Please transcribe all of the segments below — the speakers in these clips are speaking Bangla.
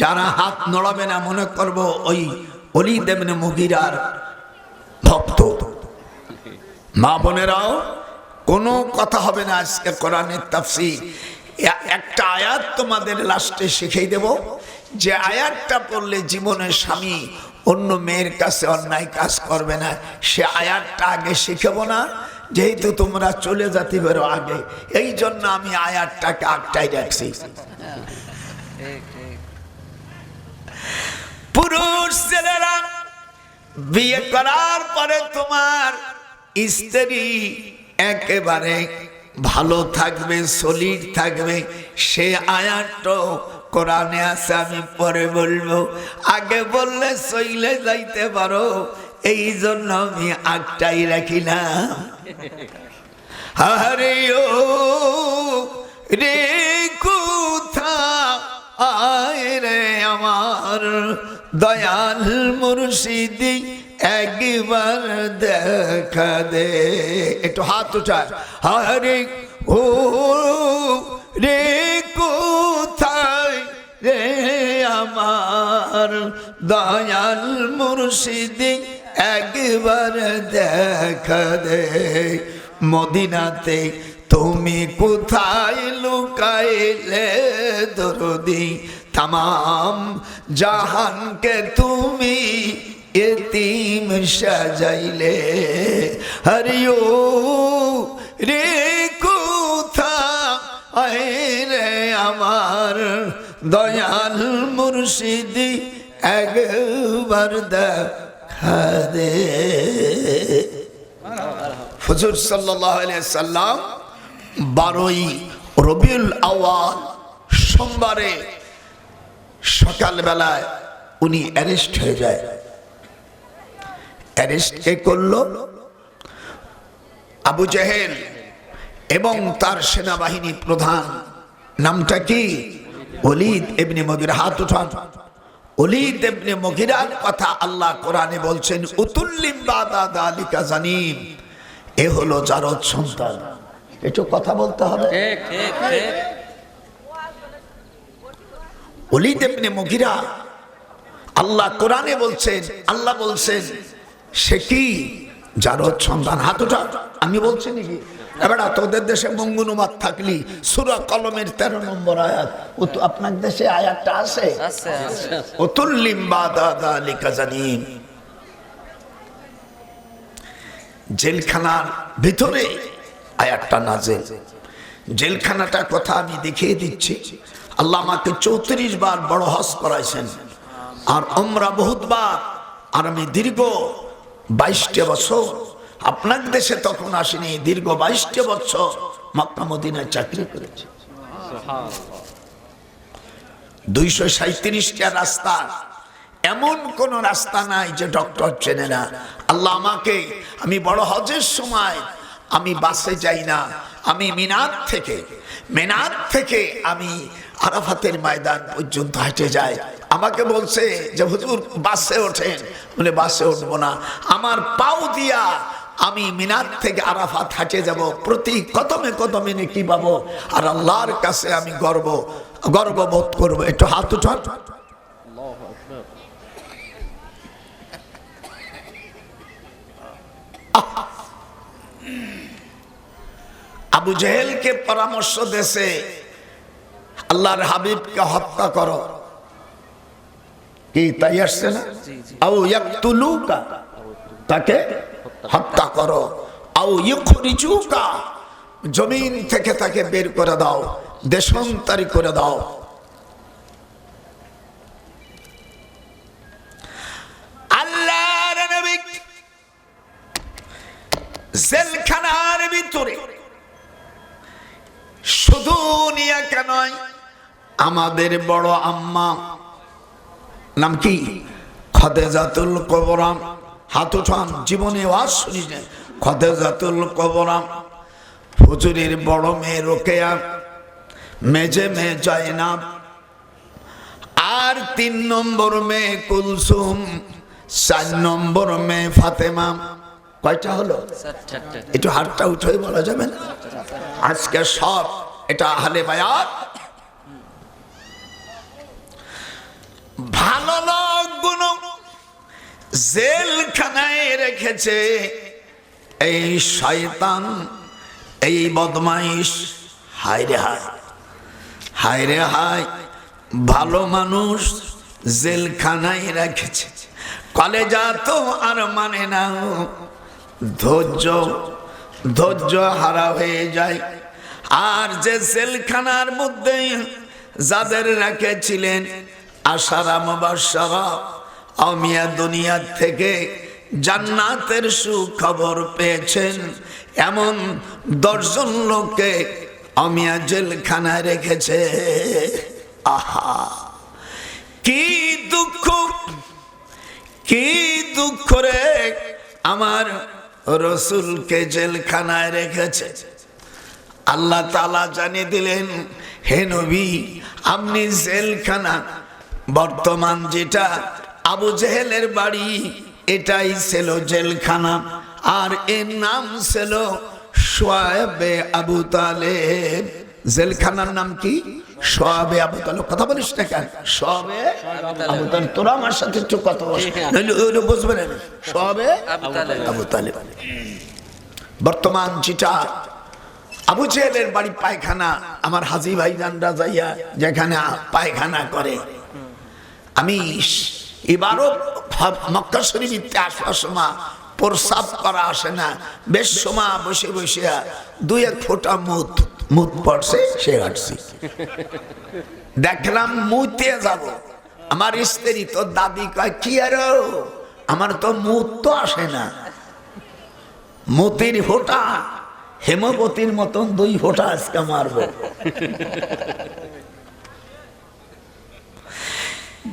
যারা হাত নড়াবে না মনে করব ওই ওলীদ ইবনে মুগীরার ভক্ত। মা বোনেরাও কোনো কথা হবে না আজকে কোরআনের তাফসীর। একটা আয়াত তোমাদের লাস্টে শিখিয়ে দেব, যে আয়াতটা পড়লে জীবনের স্বামী অন্য মেয়ের কাছে অন্যায় কাজ করবে না, সে আয়াতটা আগে শিখাবো না, যেহেতু তোমরা চলে যেতে পারো আগে, এই জন্য আমি আয়াতটাকে আগটাই রাখছি। পুরুষ ছেলেরা বিয়ে করার পরে তোমার স্ত্রী একেবারে ভালো থাকবে, সলিড থাকবে, সে আয়াতটা কোরআনে আছে, আমি পরে বলবো, আগে বললে চলে যাইতে পারো, এই জন্য আমি আগটাই রাখিলাম। আরে ও রে কোথা আয় রে আমার দয়াল মুর্শিদি, একবার দেখা দে। একটু হাত উঠায়, আরে ও রে কোথায় রে আমার দয়াল মুর্শিদি, একবার দেখা দে। মদিনাতে তুমি কোথায় লুকাইলে দরদি, তামাম জাহানকে তুমি এতিম সাজাইলে। হরিও রে কোথায় রে আমার দয়াল মুর্শিদি, একবার দেখা দে। হুজুর সাল্লাল্লাহু আলাইহি সাল্লাম 12ই রবিউল আউয়াল সোমবারে সকালবেলায় উনি অ্যারেস্ট হয়ে যায়। অ্যারেস্ট কে করলো? আবু জেহেল এবং তার সেনাবাহিনী প্রধান, নামটা কি? ওলীদ ইবনে মুগীরা। হাত উঠান। ওলীদ ইবনে মুগীরার কথা আল্লাহ কোরআনে বলছেন, উতুল্লিম বাদা যালিকা জানিম, এ হলো জারদ সন্তান। একটু কথা বলতে হবে। ঠিক ঠিক ঠিক। ওলীদ ইবনে মুগীরা আল্লাহ কোরআনে বলছেন, আল্লাহ বলছেন সে কি জারদ সন্তান। হাত উঠা। আমি বলছি নাকি? এবার তোদের দেশে মঙ্গুনুমাত থাকলি সূরা কলমের 13 নম্বর আয়াত, আপনার দেশে আয়াতটা আছে? উতুল্লিম বাদা যালিকা জানিম। জেলখানার ভিতরে আয়াতটা নাযিল। জেলখানাটা কথা আমি দেখিয়ে দিচ্ছি। আল্লাহ আমাকে 34 বার বড় হজ করাইছেন আর উমরা বহুতবার, আর আমি দীর্ঘ 22টা বছর আপনার দেশে তখন আসিনি, দীর্ঘ 22টা বছর মক্কা মদিনায় চাকরি করেছি। 237টা রাস্তা, এমন কোন রাস্তা নাই যে ডক্টর চেনে না। আল্লাহ আমাকে, আমি বড় হজের সময় আমি বাসে যাই না, আমি মিনার থেকে আমি আরাফাতের ময়দান পর্যন্ত হেঁটে যাই। আমাকে বলছে যে হুজুর বাসে ওঠেন, বলে বাসে উঠবো না, আমার পাও দিয়া আমি মিনার থেকে আরাফাত হেঁটে যাব, প্রতি কদমে কদমে নেকি পাবো, আর আল্লাহর কাছে আমি গর্ববোধ করবো। একটু হাত উঠান। আবু জেহেলকে পরামর্শ দেশে আল্লাহর হাবিবকে হত্যা করো, কি তাই আসছে না? আও ইয়াকতুলুকা, তাকে হত্যা করো, আও ইখরিজুকা, জমিন থেকে তাকে বের করে দাও, দেশান্তরী করে দাও। আল্লাহর নবী জেলখানার ভিতরে শুধু নিয়ে কেন, আমাদের বড় আম্মা নাম কি? খাদিজাতুল কুবরা। হাত উঠান। জীবনে ওয়াজ শুনিনি। খাদিজাতুল কুবরা, হুজুরের বড় মেয়ে রোকেয়া, মেজে মেয়ে জায়নাব, আর 3 নম্বর মেয়ে কুলসুম, 4 নম্বর মেয়ে ফাতেমা। কয়টা হলো? একটু হাতটা উঠে বলা যাবে না? আজকে সব এটা আহলে বায়াত। ভালো লোকগুলো জেলখানায় রেখেছে এই শয়তান, এই বদমাইশ। হায় রে হায়, হায় রে হায়, ভালো মানুষ জেলখানায় রেখেছে। কলেজা তো আর মানে না, ধৈর্য হারা হয়ে যায়। আর যে জেলখানার মধ্যে যাদের রেখেছিলেন আশারা মুবাশশারা, আমিয়া দুনিয়া থেকে জান্নাতের সুখবর পেয়েছেন এমন 10 জন লোককে আমিয়া জেলখানায় রেখেছে। আহা, কি দুঃখ, কি দুঃখ রে! আমার রসুলকে জেলখানায় রেখেছে। আল্লাহ তাআলা জানিয়ে দিলেন, হে নবী, আপনি জেলখানা, বর্তমান যেটা আবু জেহেলের বাড়ি, এটাই ছিল জেলখানা। আর এর নাম ছিল শুআবে আবু তালেব। জেলখানার নাম কি? শুআবে আবু তালেব। কথা বলিস না কেন? শুআবে আবু তালেব। তোরা আমার সাথে একটু কথা বল, নইলে বুঝবে না। শুআবে আবু তালেব। বর্তমান যেটা আবু জেহেলের বাড়ি পায়খানা, আমার হাজী ভাইজানরা যাইয়া যেখানে পায়খানা করে, আমি এবারও মক্কা শরীফে আসার সময় প্রসাব করা আসে না, বেশ সময় বসে বসে 2-1 ফোঁটা মুত পড়ছে, সে হাঁটছি। দেখলাম মুতে যাব, আমার স্ত্রী তো দাবি কয়, কি আরো আমার তো মুত তো আসে না। মতির ফোঁটা হেমবতীর মতন 2 ফোঁটা আজকে মারবো।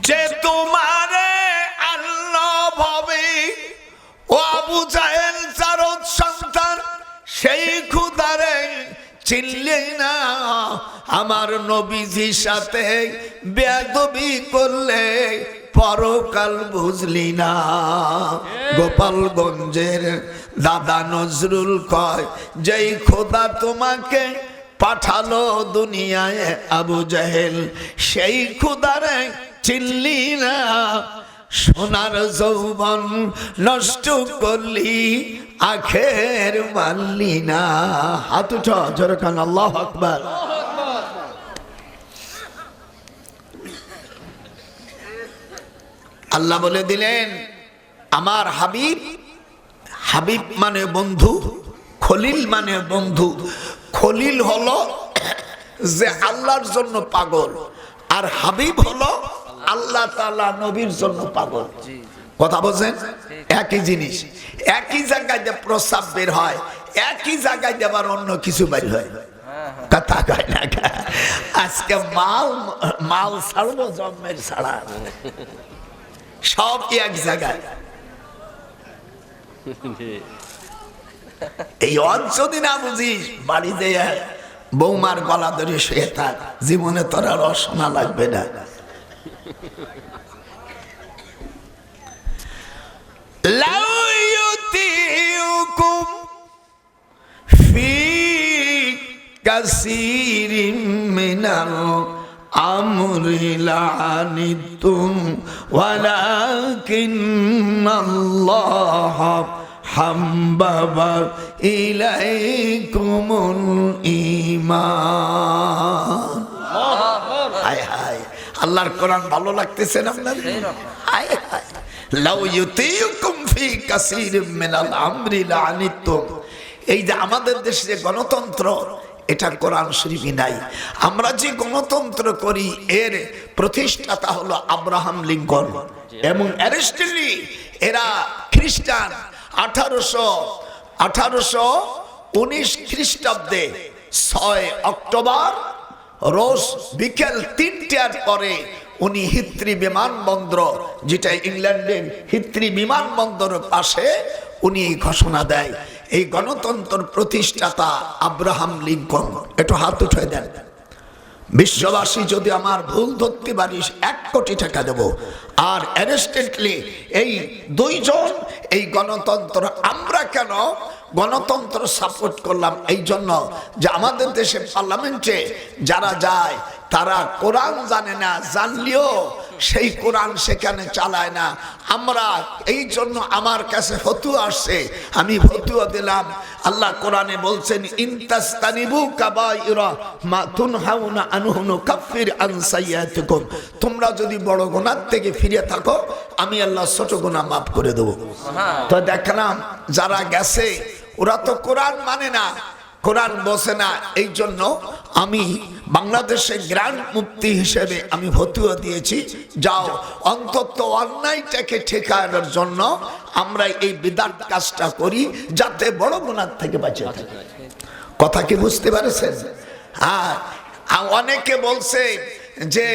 যে তোমারে আল্লাহ ভাবে, ও আবু জাহেল 4 সন্তান, সেই খুদারে চিনলে না। আমার নবীজির সাথে বেয়াদবি করলে পরকাল বুঝলি না। গোপালগঞ্জের দাদা নজরুল কয়, যেই খোদা তোমাকে পাঠালো দুনিয়ায় আবু জাহেল, সেই খুদারে চিনলি না। সোনার যৌবন নষ্ট করলি, আখের মানলি না। হাত উঠো, জোরে কান আল্লাহু আকবার। আল্লাহ বলে দিলেন, আমার হাবিব, হাবিব মানে বন্ধু, খলিল মানে বন্ধু। খলিল হলো যে আল্লাহর জন্য পাগল, আর হাবিব হলো আল্লাহ তাআলা নবীর জন্য পাগল। কথা বলছেন? একই জিনিস, একই জায়গায় যে প্রস্রাব বের হয়, একই জায়গায় যে আবার অন্য কিছু বের হয়। কথা কয় না? আজকে মাল ছাড়বো, জন্মের ছাড়া সব এক জায়গায়। এই যদি না বুঝিস, বাড়িতে বৌমার গলা ধরে শুয়ে থাক, জীবনে তোর আর শোনা লাগবে না। লাউ ইউতিউকুম ফি কাসীরিম মিনাল আমরি লানিতুম ওয়ালাকিন্নাল্লাহ হাম্বাবা ইলাইকুমুল ঈমান। হায় হায়, আল্লাহর কোরআন ভালো লাগতেছে না আপনাদের? হায় হায়, লাউ ইউতিউকুম ফি কাসীরিম মিনাল আমরি লানিতুম। এই যে আমাদের দেশে যে গণতন্ত্র, এটা কোরআন শরীফে নাই। আমরা যে গণতন্ত্র করি, এর প্রতিষ্ঠাতা হলো আব্রাহাম লিঙ্কন এবং অ্যারিস্টটল। এরা খ্রিস্টান। 1819 খ্রিস্টাব্দে 6 অক্টোবর রোজ বিকেল 3টার পরে উনি হিথ্রি বিমানবন্দর, যেটা ইংল্যান্ডের হিথ্রি বিমানবন্দরের পাশে, উনি ঘোষণা দেয়, এই গণতন্ত্র প্রতিষ্ঠাতা আব্রাহাম লিঙ্কন। একটু হাত উঠে দেন। বিশ্ববাসী যদি আমার ভুল ধরতে পারিস 1 কোটি টাকা দেব। আর অ্যারিস্টটলি এই 2 জন এই গণতন্ত্র, আমরা কেন গণতন্ত্র সাপোর্ট করলাম? এই জন্য যে আমাদের দেশে পার্লামেন্টে যারা যায়, তারা কোরআন জানে না, জানলেও সেই কোরআন সেখানে চালায় না। আমরা এই জন্য আমার কাছে ফতোয়া আসছে, আমি ফতোয়া দিলাম। আল্লাহ কোরআনে বলছেন, ইনতাস্তানিবু কাবাইরা মা তুনহাউনা আনহু নুকাফির আন সাইয়্যাতিকুম, তোমরা যদি বড় গুনাহ থেকে ফিরে থাকো আমি আল্লাহ ছোট গুনাহ মাফ করে দেব। তো দেখলাম যারা গেছে ওরা তো কোরআন মানে না, কোরআন বসে না। এই জন্য আমি বাংলাদেশে গ্র্যান্ড মুফতি হিসেবে আমি ফতোয়া দিয়েছি, যাও অন্তত অন্যায়টাকে ঠেকানোর জন্য আমরা এই বিদআত কাজটা করি, যাতে বড় গুনাহ থেকে বাঁচে থাকি। কথা কি বুঝতে পারছেন? হ্যাঁ, অনেকে বলছে যে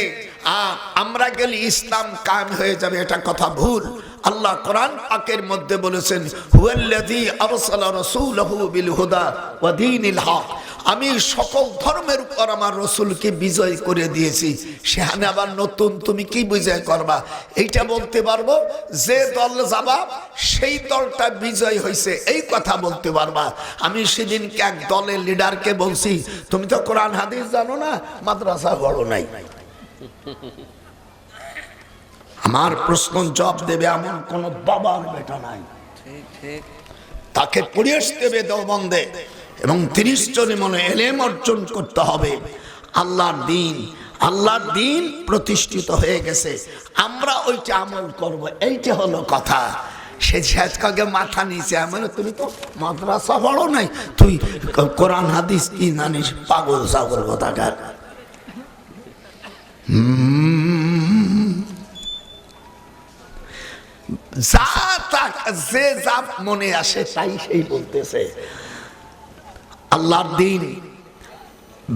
আমরা গেলে ইসলাম কায়েম হয়ে যাবে, এটা কথা ভুল। আল্লাহ কোরআন পাকের মধ্যে বলেছেন, হুয়াল্লাযী আরসালা রাসূলাহু বিল হুদা ওয়া দীনিল হক, আমি সকল ধর্মের উপর আমার রাসূলকে বিজয় করে দিয়েছি। সেখানে আবার নতুন তুমি কি বিজয় করবা এইটা বলতে পারবো? যে দল যাবা সেই দলটা বিজয় হয়েছে এই কথা বলতে পারবা। আমি সেদিনকে এক দলের লিডারকে বলছি, তুমি তো কোরআন হাদিস জানো না, মাদ্রাসা পড়ো নাই। আমার প্রশ্ন জবাব দেবে এমন কোন বাবার বেটা নাই। তাকে পড়িয়ে আসতে হবে দেওবন্দে, এবং 30 জন মনে এলেম অর্জন করতে হবে। আল্লাহর দিন প্রতিষ্ঠিত হয়ে গেছে, আমরা ওইটা আমল করব, এইটা হলো কথা। সে শেষকাকে মাথা নিচে, মানে তুমি তো মাদ্রাসা পড়ো নাই, তুই কোরআন হাদিস কি জানিস? পাগল ছাগল কথাকার। যে যা মনে আসে তাই সেই বলতেছে। আল্লাহর দিন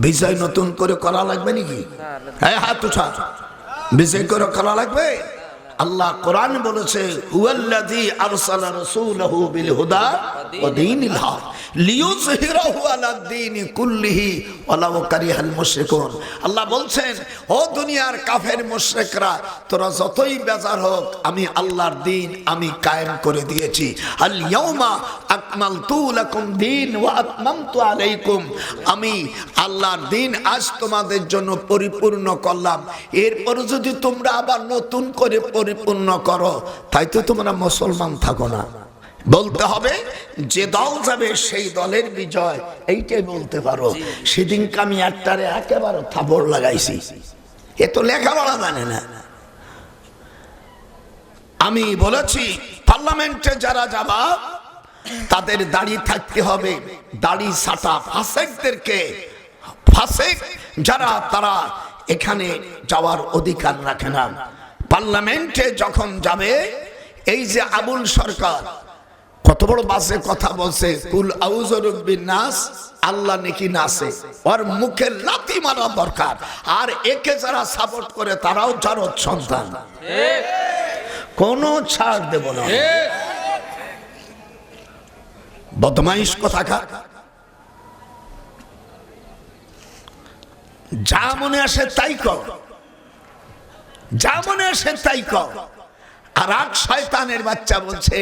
বিজয় নতুন করে করা লাগবে নাকি? হ্যাঁ, হাত উঠা, বিজয় করে করা লাগবে। আল্লাহ কোরআন বলেছে, হুয়াল্লাযী আরসালা রাসূলাহু বিল হুদা ওয়া দীনিল হক লিইয়ুযহিরাহু আলাদ দীনি কুল্লিহি ওয়ালাউ কারিহাল মুশরিকুন। আল্লাহ বলছেন, ও দুনিয়ার কাফের মুশরিকরা, তোরা যতই বেজার হোক, আমি আল্লাহর দিন আমি কায়েম করে দিয়েছি। আল ইয়াউমা আকমালতু লাকুম দীন ওয়া আতমামতু আলাইকুম, আমি আল্লাহর দিন আজ তোমাদের জন্য পরিপূর্ণ করলাম। এরপর যদি তোমরা আবার নতুন করে পরিপূর্ণ করো, তাই তো তোমরা মুসলমান থাকো না। বলতে হবে যে দল যাবে সেই দলের বিজয়, এইটাই বলতে পারো। সেদিনকে আমি একটারে একেবারে থাপড় লাগাইছি, এ তো লেখাপড়া জানে না। আমি বলেছি পার্লামেন্টে যারা যাবা তাদের দাড়ি থাকতে হবে, দাড়ি ছাটা। ফাসেকদেরকে, ফাসেক যারা তারা এখানে যাওয়ার অধিকার রাখে না। পার্লামেন্টে যখন যাবে, এই যে আবুল সরকার কত বড় বাজে কথা বলছে, কুল আউযু বিরাব্বিন নাস, আল্লাহ নাকি নাসে, ওর মুখে লাথি মারা দরকার। আর একে যারা সাপোর্ট করে তারাও জারদ সন্তান, কোনো ছাড় দেব না। বদমাইশ কথাকার, যা মনে আসে তাই কর, যা মনে আসে তাই কর। আর এক শয়তানের বাচ্চা বলছে,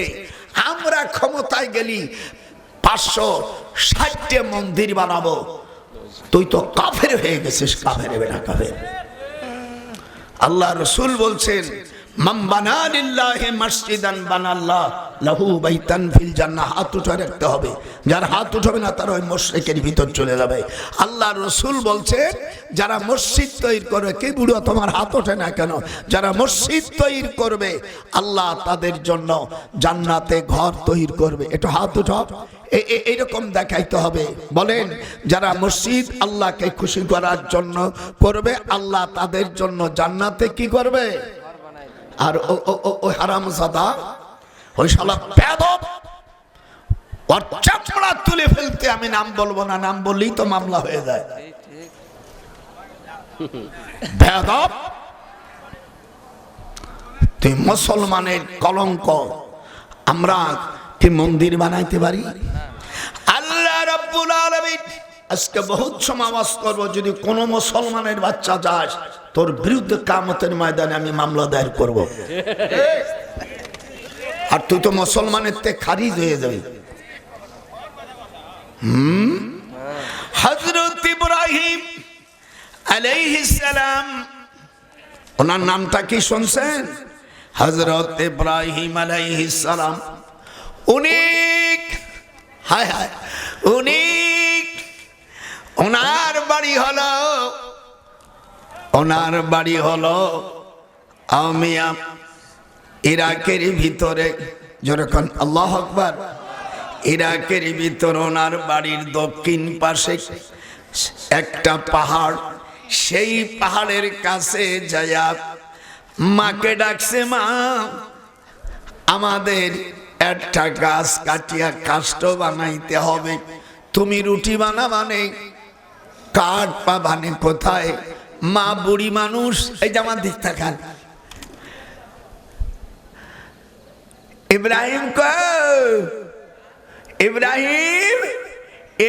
আমরা ক্ষমতায় গেলি 560টা মন্দির বানাবো। তুই তো কাফের হয়ে গেছিস, কাফের বেটা কাফের। আল্লাহ রাসূল বলছেন, মান বানা লিল্লাহি মসজিদান বানাল্লাহ লাহু বাইতান ফিল জান্নাহ। হাত উঠে রাখতে হবে, যার হাত উঠবে না তারা ওই মুশরিকের ভিতর চলে যাবে। আল্লাহ রাসূল বলছেন, যারা মসজিদ তৈরি করবে, কে বুড়ো তোমার হাত ওঠে না কেন? যারা মসজিদ তৈরি করবে আল্লাহ তাদের জন্য জান্নাতে ঘর তৈরি করবে। একটু হাত উঠাও, এইরকম দেখাইতে হবে। বলেন, যারা মসজিদ আল্লাহকে খুশি করার জন্য করবে, আল্লাহ তাদের জন্য জান্নাতে কি করবে? আর ও হারামজাদা, ওই শালা বেয়াদব, ওর চামড়া তুলে ফেলতে আমি নাম বলবো না, নাম বললেই তো মামলা হয়ে যায়। বেয়াদব, তুই মুসলমানের কলঙ্ক। আমরা কি মন্দির বানাইতে পারি? আল্লাহ রাব্বুল আলামিন আজকে বহুত সময় আওয়াজ করবো, যদি কোন মুসলমানের বাচ্চা যাস তোর বিরুদ্ধে কিয়ামতের ময়দানে আমি মামলা দায়ের করব। আর তুই তো মুসলমানের তে খারিজ হয়ে যাবে। হযরত ইব্রাহিম আলাইহিস সালাম, ওনার নামটা কি শুনছেন? হযরত ইব্রাহিম আলাইহিস সালাম। উনিক, হায় হায়, উনিক, ওনার বাড়ি হলো আমিয়া, ইরাকের ভিতরে। যেরকম আল্লাহু আকবার। ইরাকের ভিতর ওনার বাড়ির দক্ষিণ পাশে একটা পাহাড়। সেই পাহাড়ের কাছে যায়া মাকে ডাকছে, মা আমাদের একটা গাছ কাটিয়া কাষ্ঠ বানাইতে হবে, তুমি রুটি বানাবানে, কাঠ পাবানে কোথায়? মা বুড়ি মানুষ, এই যে আমার দিক থাকান, ইব্রাহিম ইব্রাহিম,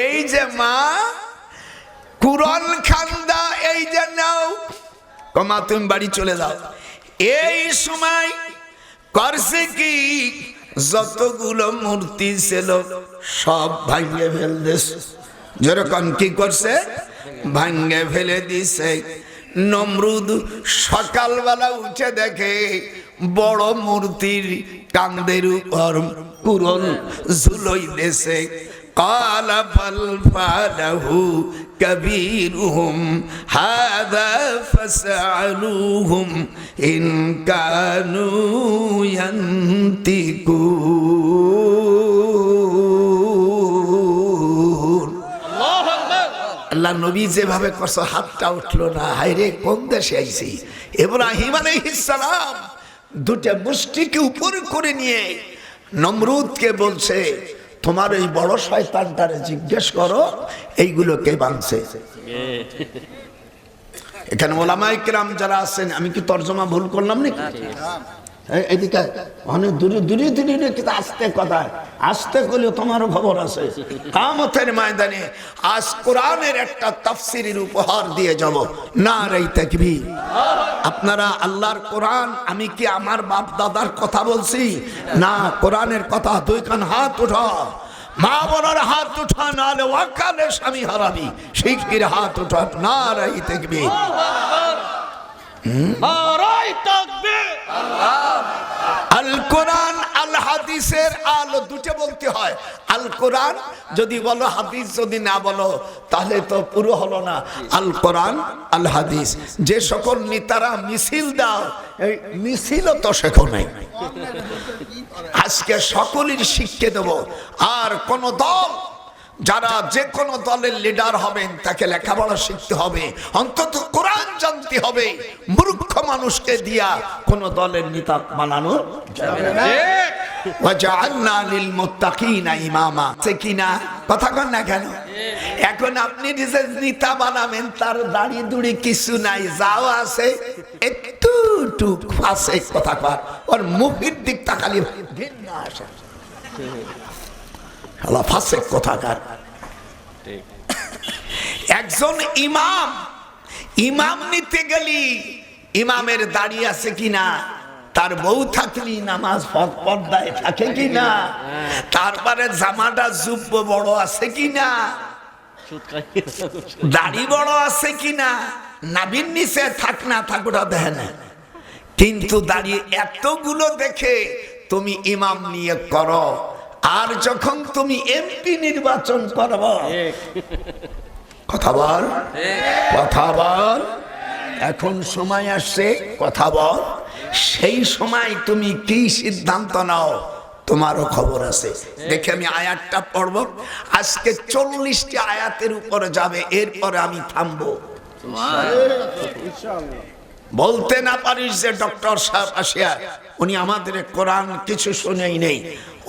এই যে মা কুরআন খান্দা, এই যে নাও, কমা তুমি বাড়ি চলে যাও। এই সময় করছে কি, যতগুলো মূর্তি ছিল সব ভাঙে ফেল দিছে। যেরকম কি করছে, ভাঙে ফেলে দিছে। নমরুদ সকালবেলা উঠে দেখে বড় মূর্তির কান্দের উপর কুরআন ঝুলই দেছে। قال بل فعله كبيرهم هذا فاسألوهم إن كانوا ينطقون। আল্লাহ নবী যেভাবে করছে হাতটা উঠলো না। হায়রে, কোন দেশে আইছি? ইব্রাহিম আলাইহিস সালাম দুটা মুষ্টিকে উপর করে নিয়ে নমরুদকে বলছে, তোমার এই বড় শয়তানটারে জিজ্ঞেস করো এইগুলো কে বানছে। এখানে ওলামায়ে কেরাম যারা আছেন, আমি কি তর্জমা ভুল করলাম নাকি? এদিকে অনেক দূরে দূরে দূরে কিন্তু আস্তে কথা, আস্তে করলে তোমারও খবর আছে। কিয়ামতের ময়দানে আজ কোরআনের একটা তাফসীরের উপহার দিয়ে যাব। নারে তাকবীর। আপনারা আল্লাহর কোরআন, আমি কি আমার বাপ দাদার কথা বলছি? না, কোরআনের কথা। দুই কান হাত উঠা, মা বোনের হাত উঠা, নালে ওয়াকালে স্বামী হারাবি, শিখির হাত উঠা। নারে তাকবীর। আল কোরআন আল হাদিসের আলো দুটো বলতে হয়। আল কোরআন যদি বলো, হাদিস যদি না বলো, তাহলে তো পুরো হলো না। আল কোরআন আল হাদিস। যে সকল নেতারা মিছিল দাও, এই মিছিলও তো শেখো নাই। আজকে সকলের শিক্ষা দেব। আর কোন দল, যারা যে কোনো দলের লিডার হবেন, তাকে লেখাপড়া শিখতে হবে, অন্তত কোরআন জানতে হবে। মূর্খ মানুষকে দিয়া কোন দলের নেতা বানানো যাবে না। ওয়াজআলনা লিল মুত্তাকিনা ইমামা। কিনা কথা কন না কেন? এখন আপনি নিজে নেতা বানাবেন, তার দাড়ি দুড়ি কিছু নাই, যাও আছে একটু টুক ফাসে কথা কর, ওর মুখের দিক তাকালি ঘৃণা আসে। ফাসেক কথাকার। একজন ইমাম নিতে গেলি, ইমামের দাড়ি আছে কিনা, তার বউ থাকলি নামাজ পর্দায় থাকে কিনা, তারপরে জামাটা জুব্ব বড় আছে কিনা, দাড়ি বড় আছে কিনা, নাভির নিচে থাক না থাক ওটা দেখে না। কিন্তু দাড়ি এতগুলো দেখে তুমি ইমাম নিয়ে করো, আর যখন তুমি এমপি নির্বাচন করব, কথা বল, কথা বল, এখন সময় আসছে কথা বল, সেই সময় তুমি কি সিদ্ধান্ত নাও তোমারও খবর আছে। দেখে আমি আয়াতটা পড়ব, আজকে 40টি আয়াতের উপরে যাবে, এরপরে আমি থামবো। বলতে না পারিস যে ডক্টর সাহেব আসিয়া উনি আমাদের কোরআন কিছু শুনেই নেই,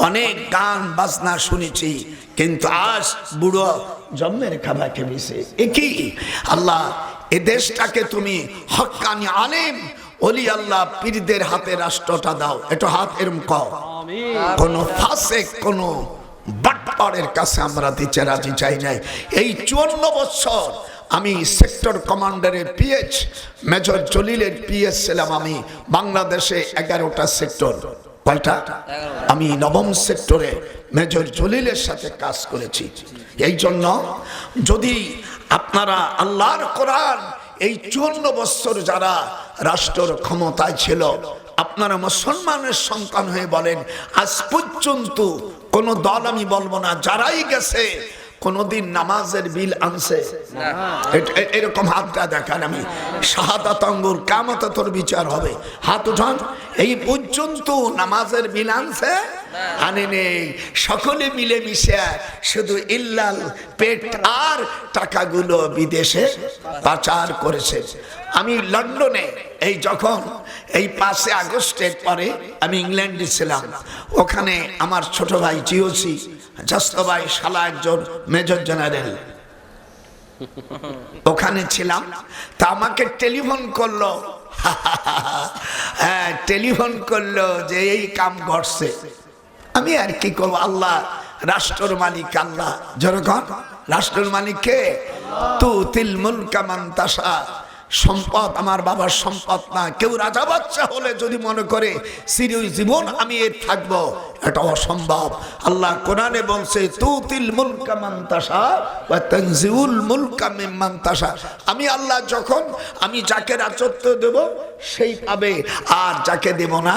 অনেক গান বাজনা শুনেছি, কিন্তু আজ বুড়ো জন্মের খাবার খেয়েছে। একই আল্লাহ, এ দেশটাকে তুমি হক্কানি আলেম ওলি আল্লাহ পীরদের হাতে রাষ্ট্রটা দাও। একটু হাত এরম কও। কোন ফাসেক, কোন বাটপাড়ের কাছে আমরা দিতে রাজি চাই নাই। এই 54 বছর আমি সেক্টর কমান্ডারের পিএইচ, মেজর জলিলের পিএস ছিলাম। আমি বাংলাদেশে 11টা সেক্টর, কয়টা? আমি 9ম সেক্টরে মেজর জলিলের সাথে কাজ করেছি। এই জন্য যদি আপনারা আল্লাহর কোরআন এই 54 বছর যারা রাষ্ট্র ক্ষমতায় ছিল, আপনারা মুসলমানের সন্তান হয়ে বলেন, আজ পর্যন্ত কোন দল, আমি বলবো না, যারাই গেছে কোনদিন নামাজের বিল আনছে? এরকম হাতটা দেখান, আমি শাহাদাত আঙ্গুর কামতে তোর বিচার হবে, হাত উঠান। এই পর্যন্ত নামাজের বিল আনছে? আনে নেই। সকলে মিলে মিশে শুধু ইল্লাল পেট আর টাকাগুলো বিদেশে পাচার করেছে। আমি লন্ডনে এই যখন এই 5 আগস্টের পরে আমি ইংল্যান্ডে ছিলাম, ওখানে আমার ছোট ভাই জিওসি জাস্তো ভাই শালা একজন মেজর জেনারেল, ওখানে ছিলাম। তা আমাকে টেলিফোন করলো, হ্যাঁ টেলিফোন করলো যে এই কাম ঘটছে। আমি আর কি করবো, আল্লাহ রাষ্ট্রের মালিক, আল্লাহ যেরকম রাষ্ট্রের মালিক কে? তুতিল মুলকা মান তাশা। সম্পদ আমার বাবার সম্পদ না। কেউ রাজা বাচ্চা হলে যদি মনে করে চির জীবন আমি এর থাকবো, এটা অসম্ভব। আল্লাহ কোরআনে বলছে তুতিল মুলকা মান তাশা ওয়া তানজিউল মুলকা মিম্মান তাশা। আমি আল্লাহ যখন আমি যাকে রাজত্ব দেব সেই পাবে, আর যাকে দেব না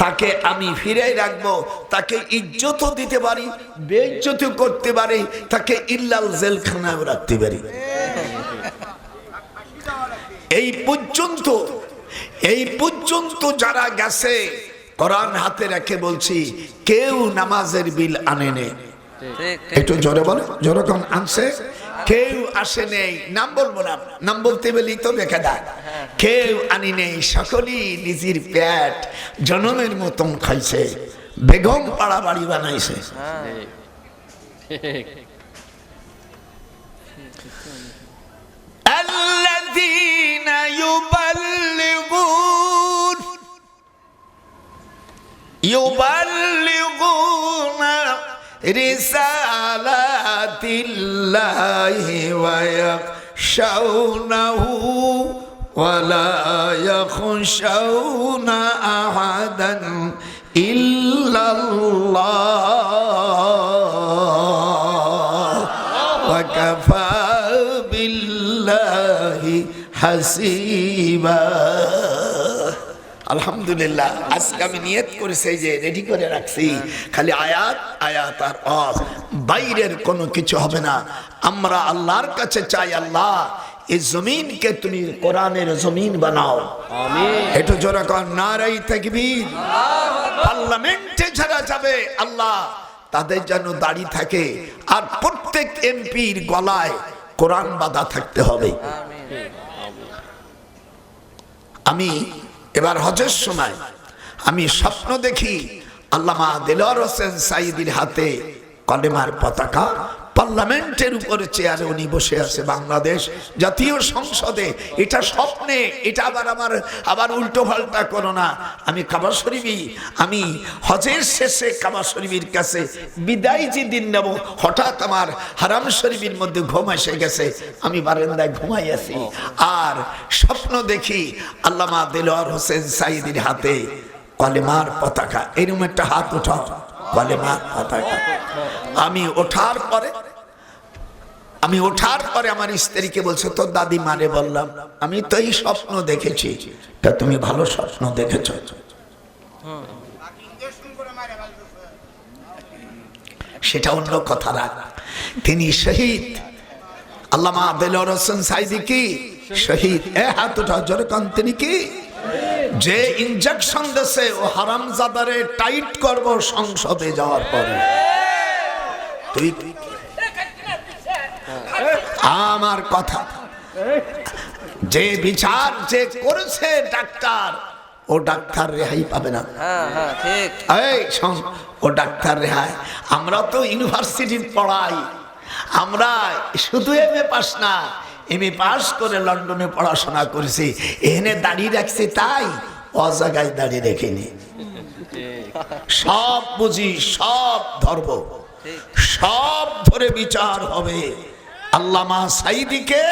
তাকে আমি ফিরে রাখবো। তাকে ইজ্জতও দিতে পারি, বেইজ্জতও করতে পারি, তাকে ইল্লাল জেলখানায় রাখতে পারি। এই পর্যন্ত যারা গেছে, কোরআন হাতে রেখে বলছি, কেউ নামাজের বিল আনে নেই। একটু জোরে বলে, যেরকম আনছে কেউ আসে নেই। নাম বলবো না, নাম বলতে বলি তো দেখে দেয়। কেউ আনি নেই, সকলেই নিজের পেট জনমের মতন খাইছে, বেগম পাড়া বাড়ি বানাইছে। الذين يبلغون رسالات الله ويخشونه ولا يخشون أحدا إلا الله وكفى হাসিবা। আলহামদুলিল্লাহ, আজকে আমি নিয়ত করেছি যে রেডি করে রাখছি, খালি আয়াত আয়াত আর ওয়াজ, বাইরের কোনো কিছু হবে না। আমরা আল্লাহর কাছে চাই, আল্লাহ এই জমিনকে তুমি কোরআনের জমিন বানাও। আমিন। একটু জোরে কর নারে তাকবীর। পার্লামেন্টে যারা যাবে, আল্লাহ তাদের যেন দাড়ি থাকে, আর প্রত্যেক এমপির গলায় কোরআন বাঁধা থাকতে হবে। আমি এবার হজের সময় আমি স্বপ্ন দেখি আল্লামা দেলোয়ার হোসেন সাঈদীর হাতে কলেমার পতাকা, পার্লামেন্টের উপরে চেয়ারে উনি বসে আছে, বাংলাদেশ জাতীয় সংসদে। এটা স্বপ্নে, এটা আবার উল্টো পাল্টা করো না। আমি কাবা শরীফই, আমি হজের শেষে কাবা শরীফের কাছে বিদায় যে দিন নেব, হঠাৎ আমার হারাম শরীফের মধ্যে ঘুম এসে গেছে, আমি বারান্দায় ঘুমাই আছি, আর স্বপ্ন দেখি আল্লামা দেলোয়ার হোসেন সাঈদীর হাতে কলেমার পতাকা। এরকম একটা হাত উঠাও, কলেমার পতাকা। আমি ওঠার পরে আমার স্ত্রীকে বলছে, তোর দাদি মারে বললাম, আমি তো এই স্বপ্ন দেখেছি। তা তুমি ভালো স্বপ্ন দেখেছ? সেটা অন্য কথা রাখ। তিনি শহীদ, আল্লামা দেলোয়ার হোসেন সাঈদী কি শহীদ? হাত উঠাও জোরে কান। তিনি কি? যে ইনজেকশন দেশে ও হারামজাদারে টাইট করব সংসদে যাওয়ার পরে। তুই আমার কথা, যে বিচার যে করেছে ডাক্তার, ও ডাক্তার রেহাই পাবে না। ও ডাক্তার রেহাই। আমরা তো ইউনিভার্সিটি পড়াই, আমরা শুধু এমএ পাস না, এমএ পাস করে লন্ডনে পড়াশোনা করেছি, এখানে দাঁড়িয়ে রাখছি, তাই ও জায়গায় দাঁড়িয়ে রেখেনি। সব বুঝি, সব ধর্ম, সব ধরে বিচার হবে। আল্লামা সাঈদীকে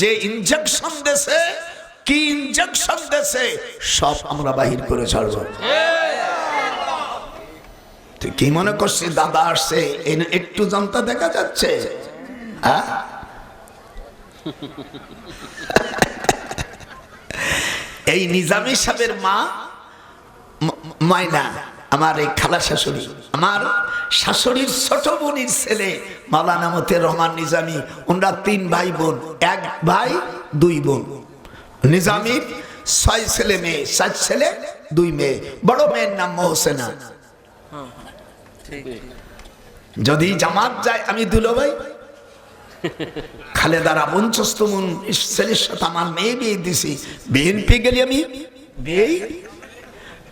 যে ইনজেকশন দেশে, কি ইনজেকশন দেশে, সব আমরা বাহির করে ছাড়ব। তুই কি মনে করছিস দাদা আসছে একটু জানতা দেখা যাচ্ছে? এই নিজামী সাহেবের মা ময়না, আমার এই খালা শাশুড়ি, আমার শাশুড়ির ছোট বোনের ছেলে মাওলানা মতিউর রহমান নিজামী। ওনারা 3 ভাই বোন, 1 ভাই 2 বোন। নিজামীর 6 ছেলে মেয়ে, 7 ছেলে 2 মেয়ে। বড় মেয়ের নাম মোহসেনা। যদি জামাত যায় আমি দুলাভাই, খালেদারা বঞ্চস্তমন ছেলের সাথে আমার মেয়ে বিয়ে দিছি। বিএনপি গেলে আমি বিয়ে,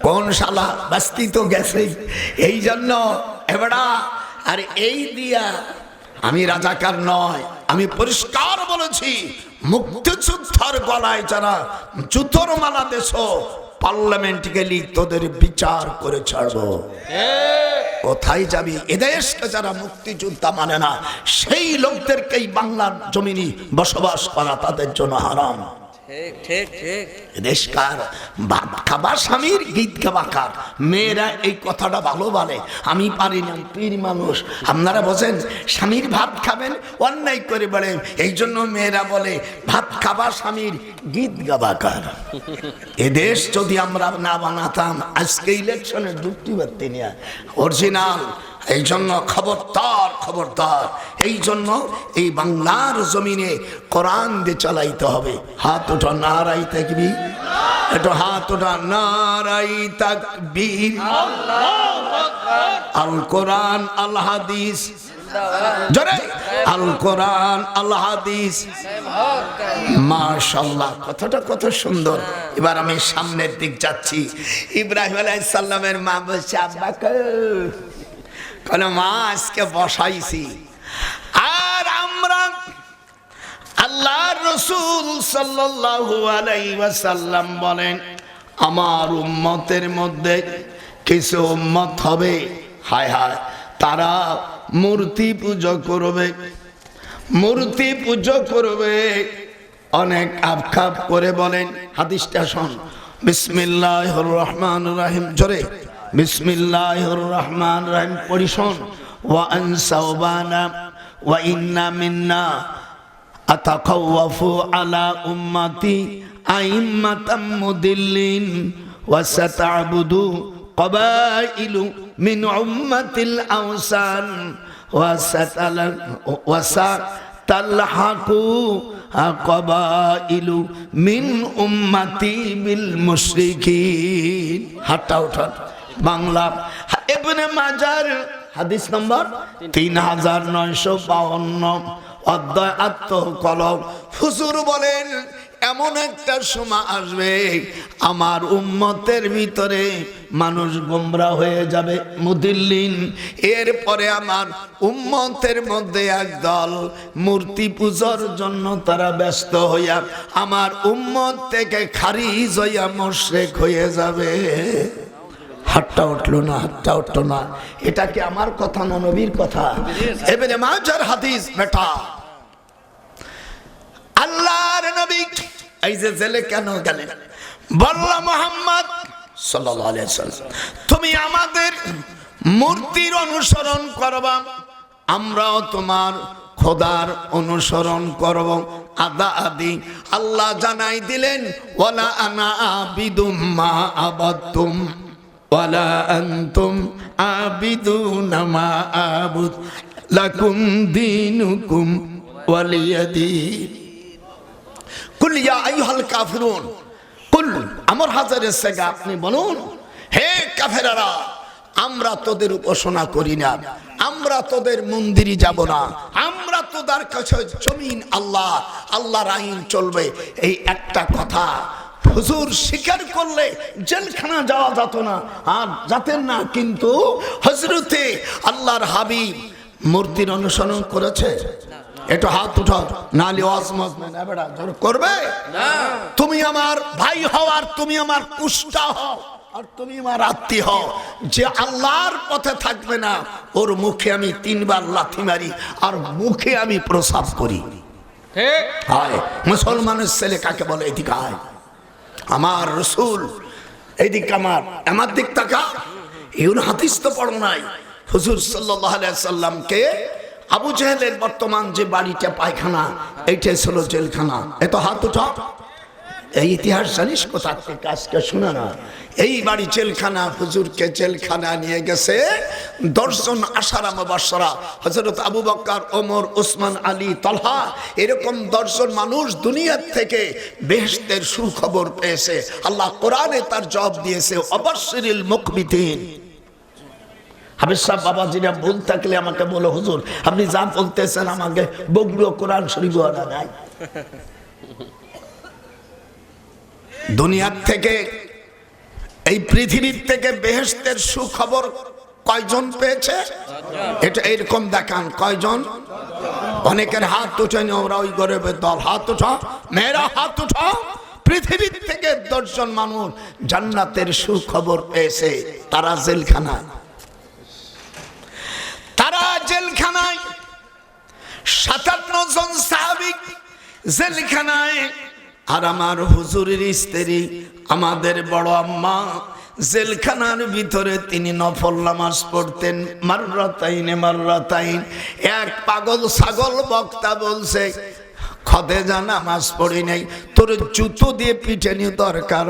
কোন শালা বাস্তি তো গেছে। এই জন্য এবারা আর এই দিয়া আমি রাজাকার নয়, আমি পরিষ্কার বলেছি, মুক্তিযোদ্ধার গলায় যারা জুতোর মালা দেশ, পার্লামেন্ট গেলি তোদের বিচার করে ছাড়বো। কোথায় যাবি? এদেশকে যারা মুক্তিযোদ্ধা মানে না, সেই লোকদেরকেই বাংলার জমিনে বসবাস করা তাদের জন্য হারাম। দেশকার ভাত খাবার স্বামীর গীত গাবাকার। মেয়েরা এই কথাটা ভালো বলে, আমি পারি না, পীর মানুষ। আপনারা বোঝেন, স্বামীর ভাত খাবেন অন্যায় করে বলে, এই জন্য মেয়েরা বলে ভাত খাবার স্বামীর গীত গাবাকার। এদেশ যদি আমরা না বানাতাম, আজকে ইলেকশনে ডুবতে পারতেন না অরিজিনাল। এই জন্য খবরদার, খবরদার। এই জন্য এই বাংলার জমিনে কোরআন দিয়ে চালাইতে হবে। হাত ওঠা, নারাই তাকবীর। একটু হাত ওঠা, নারাই তাকবীর। আল কোরআন আল হাদিস, জোরে আল কোরআন আল হাদিস। মাশাআল্লাহ, কথাটা কত সুন্দর। এবার আমি সামনের দিক যাচ্ছি। ইব্রাহিম আলাইহিস সালামের মা বলছে, আব্বাকে কোন মা আজকে বসাইছি। আর আমরা আল্লাহর রাসূল সাল্লাল্লাহু আলাইহি ওয়াসাল্লাম বলেন, আমার উম্মতের মধ্যে কিছু উম্মত হবে, হায় হায়, তারা মূর্তি পূজা করবে, মূর্তি পূজা করবে। অনেক আবখাব করে বলেন। হাদিসটা শোন, বিসমিল্লাহির রহমানির রহিম, জোরে বিসমিল্লাহির রহমানির রহিম পড়ি শোন। ওয়া আনসাওবানা ওয়া ইন্না মিন্না আতাকাওয়াফু আলা উম্মতি আইম্মাতাম মুদিল্লিন ওয়া সাতা'বুদু ক্বাবাইলু মিন উম্মাতিল আওসান ওয়া সাতালহাকু ক্বাবাইলু মিন উম্মতি বিল মুশরিকিন। হাতটা উঠান। বাংলা ইবনে মাজার হাদিস নম্বর 3952, অধ্যায় আত্মকলব। হুজুর বলেন, এমন একটা সময় আসবে আমার উম্মতের ভিতরে মানুষ গোমরা হয়ে যাবে, মুদিল্লিন। এরপরে আমার উম্মতের মধ্যে একদল মূর্তি পূজার জন্য তারা ব্যস্ত হইয়া আমার উম্মত থেকে খারিজ হইয়া মুশরিক হয়ে যাবে। হাতটা উঠলো না, হাতটা উঠলো না। এটা কি আমার কথা না নবীর কথা? ইবনে মাজার হাদিস। বেটা, আল্লাহর নবী এই যে জেলে কেন গেলেন? বলল, মুহাম্মদ সাল্লাল্লাহু আলাইহি ওয়াসাল্লাম, তুমি আমাদের মূর্তির অনুসরণ করবা, আমরাও তোমার খোদার অনুসরণ করব। আদা আদি আল্লাহ জানাই দিলেন, ওয়ালা আনা আবিদুম মা আবাদতুম ওয়ালা আনতুম আবিদুনা মা আবুদ লাকুম দীনুকুম ওয়ালিয়া দীন। কুল ইয়া আইয়ুহাল কাফিরুন, কুল আমর হাজারের সেগা, আপনি বলুন, হে কাফেররা, আমরা তোদের উপাসনা করি না, আমরা তোদের মন্দিরে যাব না, আমরা তোদের কাছে জমিন আল্লাহ, আল্লাহর আইন চলবে। এই একটা কথা হুজুর স্বীকার করলে জেলখানা যাওয়া যেত না, আর যাতেন না। কিন্তু হযরতে আল্লাহর হাবিব মূর্তির অনুসরণ করেছে? একটু হাত উঠাও, নালি ওয়াজমজ না বেটা জোর করবে না। তুমি আমার ভাই হও, আর তুমি আমার কুষ্টা হও, আর তুমি আমার আত্মীয় হও। যে আল্লাহর পথে থাকবে না, ওর মুখে আমি 3 বার লাথি মারি, আর মুখে আমি প্রসাব করি। ঠিক? হায় মুসলমানের ছেলে কাকে বলে? এদিকে আয়, আমার রাসূল এইদিকে, আমার দিক তাকা। এর হাদিস তো পড়ো নাই? হুজুর সাল্লাল্লাহু আলাইহি সাল্লামকে আবু জেহেলের বর্তমান যে বাড়িটা পায়খানা, এইটাই ছিল জেলখানা। এত হাত উঠাও। এই ইতিহাস জানিস কোথা থেকে? আজকে শোনা না, এই বাড়ি জেলখানা, হুজুরকে জেলখানা নিয়ে গেছে 10 জন আশারা মুবাশশারা, হযরত আবু বকর, ওমর, ওসমান, আলী, তালহা, এরকম 10 জন মানুষ দুনিয়ার থেকে বেহেশতের সুখবর পেয়েছে। আল্লাহ কোরআনে তার জবাব দিয়েছে, অবাশশিরিল মুকবিতিন। হাফেজ সাহেব বাবাজিরা ভুল থাকলে আমাকে বলো, হুজুর আপনি যা বলতেছেন আমাকে বগলো কোরআন শরীফ আনা নাই। দুনিয়ার থেকে, এই পৃথিবীর থেকে বেহেশতের সুখবর কয়জন পেয়েছে? এটা এরকম দেখান কয়জন? অনেকের হাত উঠেনি, ওরা ওই গরিবের দল। হাত উঠা, মেয়েরা হাত উঠা। পৃথিবীর থেকে 10 জন মানুষ জান্নাতের সুখবর পেয়েছে। তারা জেলখানায়, তারা জেলখানায়। 57 জন সাহাবী জেলখানায়। আর আমার হুজুরের স্ত্রী, আমাদের বড় আম্মা, জেলখানার ভিতরে তিনি নফল নামাজ পড়তেন মাররাতাইন। এক পাগল ছাগল বক্তা বলছে, খদেজা নামাজ পড়ি নাই, তোর জুতো দিয়ে পিটানি দরকার,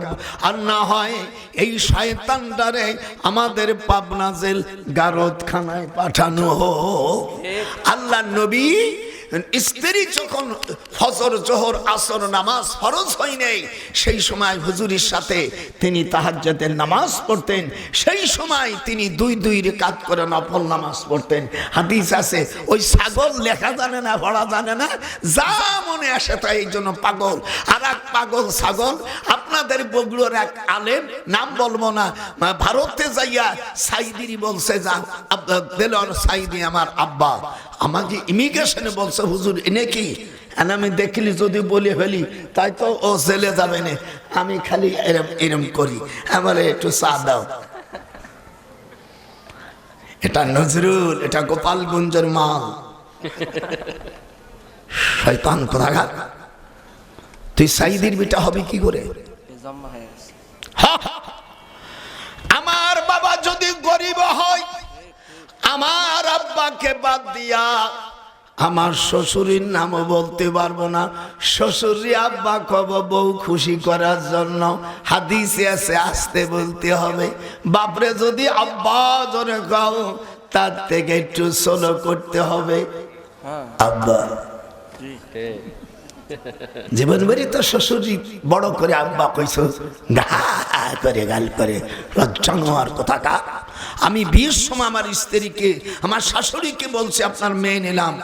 আর না হয় এই শয়তানটারে আমাদের পাবনা জেল গারদখানায় পাঠানো হোক। আল্লাহ নবী স্ত্রী যখন ফজর, জোহর, আসর নামাজ ফরজ হয় নাই, সেই সময় হুজুরের সাথে তিনি তাহাজ্জুদের নামাজ পড়তেন। সেই সময় তিনি 2 রাকাত করে নফল নামাজ পড়তেন। হাদিস আছে, ওই ছাগল লেখা জানে না, পড়া জানে না, যা মনে আসে তাই, এই জন্য পাগল। আর এক পাগল ছাগল আপনাদের বগুড়ার এক আলেম, নাম বলবো না, ভারতে যাইয়া সাইদিরি বলছে, যান দেলোয়ার সাইদি আমার আব্বা আমাকে ইমিগ্রেশনে বলছে, হুজুর এনে কি? আমি দেখলি যদি বলে ফেলি তাই তো ও জেলে যাবে না, আমি খালি এরম এরম করি, আমার একটু চা দাও। এটা নজরুল, এটা গোপালগঞ্জের মাল। শয়তান কোথাকার, তুই সাইদির বেটা হবে কি করে? আমার বাবা যদি গরিব হয়, আমার আব্বাকে বাদ দিয়া আমার শ্বশুরের নামও বলতে পারবো না। শ্বশুরি আব্বা কব বউ খুশি করার জন্য, হাদিসে আছে আস্তে বলতে হবে। বাপরে যদি আব্বা জোরে খাও, তার থেকে একটু সোলো করতে হবে। আব্বা জীবন ভরি তো শ্বশুরি বড় করে আব্বা কইছ, গা করে গাল করে, লজ্জা হওয়ার কথাটা। আমি বিয়ের সময় আমার স্ত্রীকে, আমার শাশুড়িকে বলছি, আপনার মেয়ে নিলাম,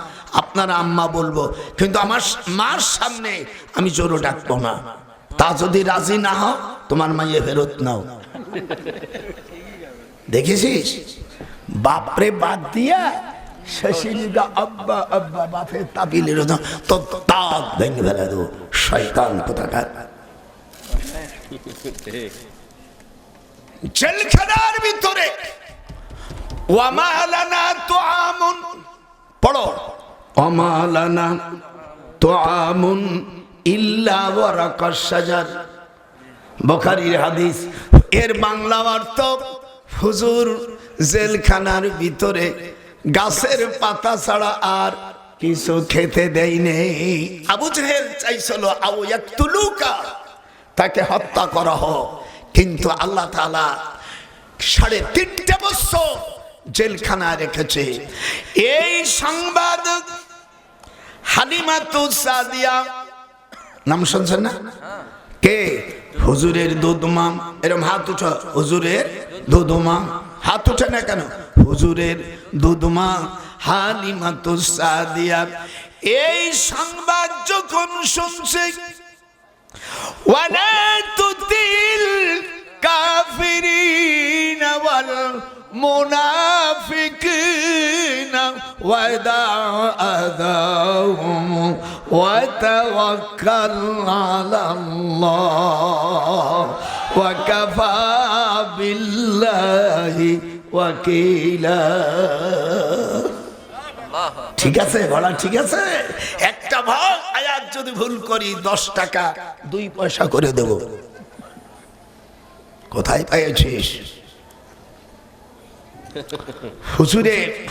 আপনার আম্মা বলবো, কিন্তু আমার মার সামনে আমি জোরে ডাকবো না। তা যদি রাজি না হও, তোমার মাইয়ে ফেরত নাও। দেখেছিস, বাপরে বাদ দিয়া শাশুড়িটা আব্বা আব্বা, বাপের তাবিলের তো তাক ভেঙে ফেলে দেবো। শয়তান কোথাকার। জেলখানার ভিতরে ওয়ামা লানা তুআমুন, পড়ো, ওয়ামা লানা তুআমুন ইল্লা ওয়ারাকাশ শাজার। বুখারীর হাদিস। এর বাংলা অর্থ, হুজুর জেলখানার ভিতরে গাছের পাতা ছাড়া আর কিছু খেতে দেয় নেই। আবু জেহেল চাইছিল আউ ইয়াকতুলুকা, তাকে হত্যা করা হোক, কিন্তু আল্লাহ তাআলা 3.5 বছর জেলখানায় রেখেছে। এই সংবাদ হালিমাতুস সাদিয়া, নাম শুনছেন না? কে? হুজুরের দুধমা। এরকম হাত উঠো, হুজুরের দুধমা। হাত উঠে না কেন? হুজুরের দুধমা হালিমাতুস সাদিয়া এই সংবাদ যখন শুনছে, ওয়ালা তুতিল কাফিরিন ওয়াল মুনাফিকিন ওয়াদা আদাহুম ওয়া তাওয়াক্কাল আলাল্লাহ ওয়া কাফা বিল্লাহি ওয়াকিলা। ঠিক আছে বলা, ঠিক আছে। একটা ভাগ আয়াত যদি ভুল করি 10 টাকা 2 পয়সা করে দেব। কোথায় পেয়েছিস?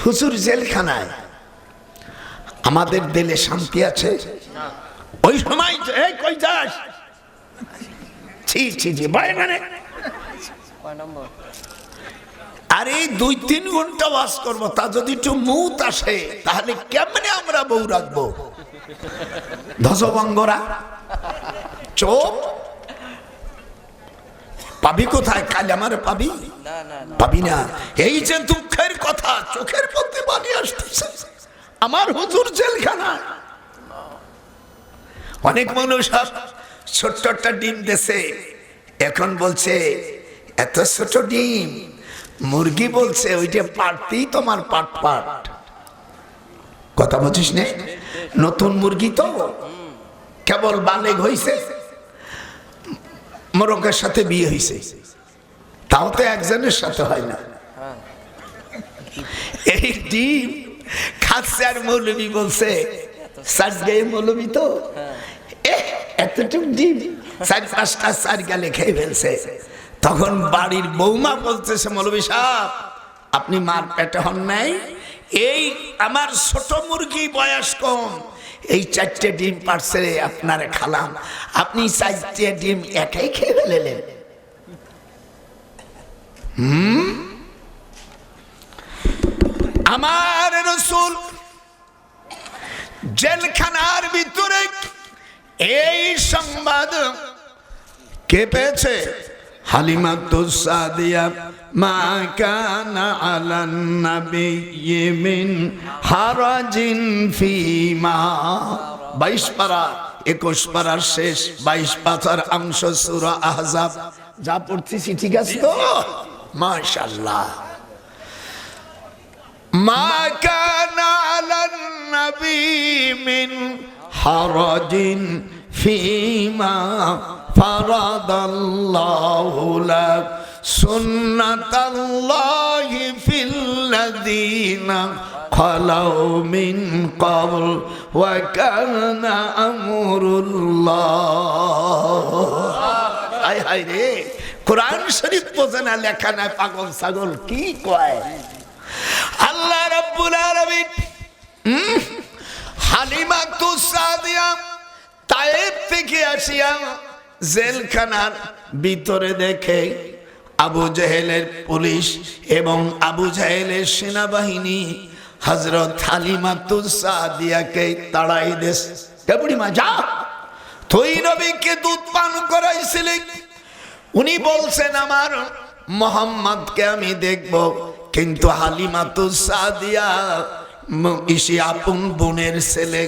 হুজুর জেলখানায়। আমাদের দিলে শান্তি আছে? ওই সময় কই যাস? ছি ছি জি ভয় মানে আরে 2-3 ঘন্টা ওয়াজ করবো, তা যদি একটু মুত আসে তাহলে কেমনে আমরা বউ রাখবো? ধ্বজভঙ্গরা চোখ পাবি কোথায়? কাল আমার পাবি পাবি না। এই যে দুঃখের কথা, চোখের মধ্যে পানি আসতেছে। আমার হুজুর জেলখানা। অনেক মানুষ ছোট্ট একটা ডিম দেশে, এখন বলছে এত ছোট ডিম। মুরগি বলছে ওইটা পাটতেই তোমার পাট পাট। কথা বুঝিস না? নতুন মুরগি তো কেবল বালেগ হইছে, মোরগের সাথে বিয়ে হয়েছে, তাও তো একজনের সাথে হয় না। এই ডিম খাচ্ছে আর মৌলবী বলছে সাজগায়ে মৌলবী তো এতটুকু ডিম 4-5টা সারগালে খেয়ে ফেলছে। তখন বাড়ির বৌমা বলতেছে মৌলবী সাহেব আপনি মার পেটে হন নাই, এই আমার ছোট মুরগি বয়স কম, এই 4টে ডিম পারছে আপনারে খালাম, আপনি 4টে ডিম একাই খেয়ে ফেলেলেন। আমার রাসূল জেলখানার ভিতরে এই সংবাদ কে পেয়েছে? হালিমাতুস সাদিয়া মা কানা আলান নাবিয়্যি মিন হারাজিন ফিমা। 22 পারা 21 পারার শেষ 22 পাতার অংশ সূরা আহজাব যা পড়তেছি ঠিক আছে তো? মাশাআল্লাহ। মা কানা আলান নাবিয়্যি মিন হারাজিন ফিমা ফারাদাল্লাহু লাক সুন্নাতাল্লাহি ফিল্লাযীনা খালাউ মিন ক্বাবল ওয়া কানা আমরুল্লাহ। হায় হায় রে, কোরআন শরীফ বোঝে না, লেখা নাই, পাগল ছাগল কি কয়। আল্লাহ রাব্বুল আলামিন হালিমাতুস সাদিয়া তায়েব থেকে আসিয়া জেলখানার ভিতরে দেখে আবু জেহেলের পুলিশ এবং আবু জেহেলের সেনাবাহিনী হযরত হালিমাতুস সাদিয়াকে তাড়াই দেশ। বুড়িমা যা, তুই নবীকে দুধ পান করাইছিলি, উনি বলছেন আমার মুহাম্মদকে আমি দেখব, কিন্তু হালিমাতুস সাদিয়া ইসি আপন বোনের ছেলে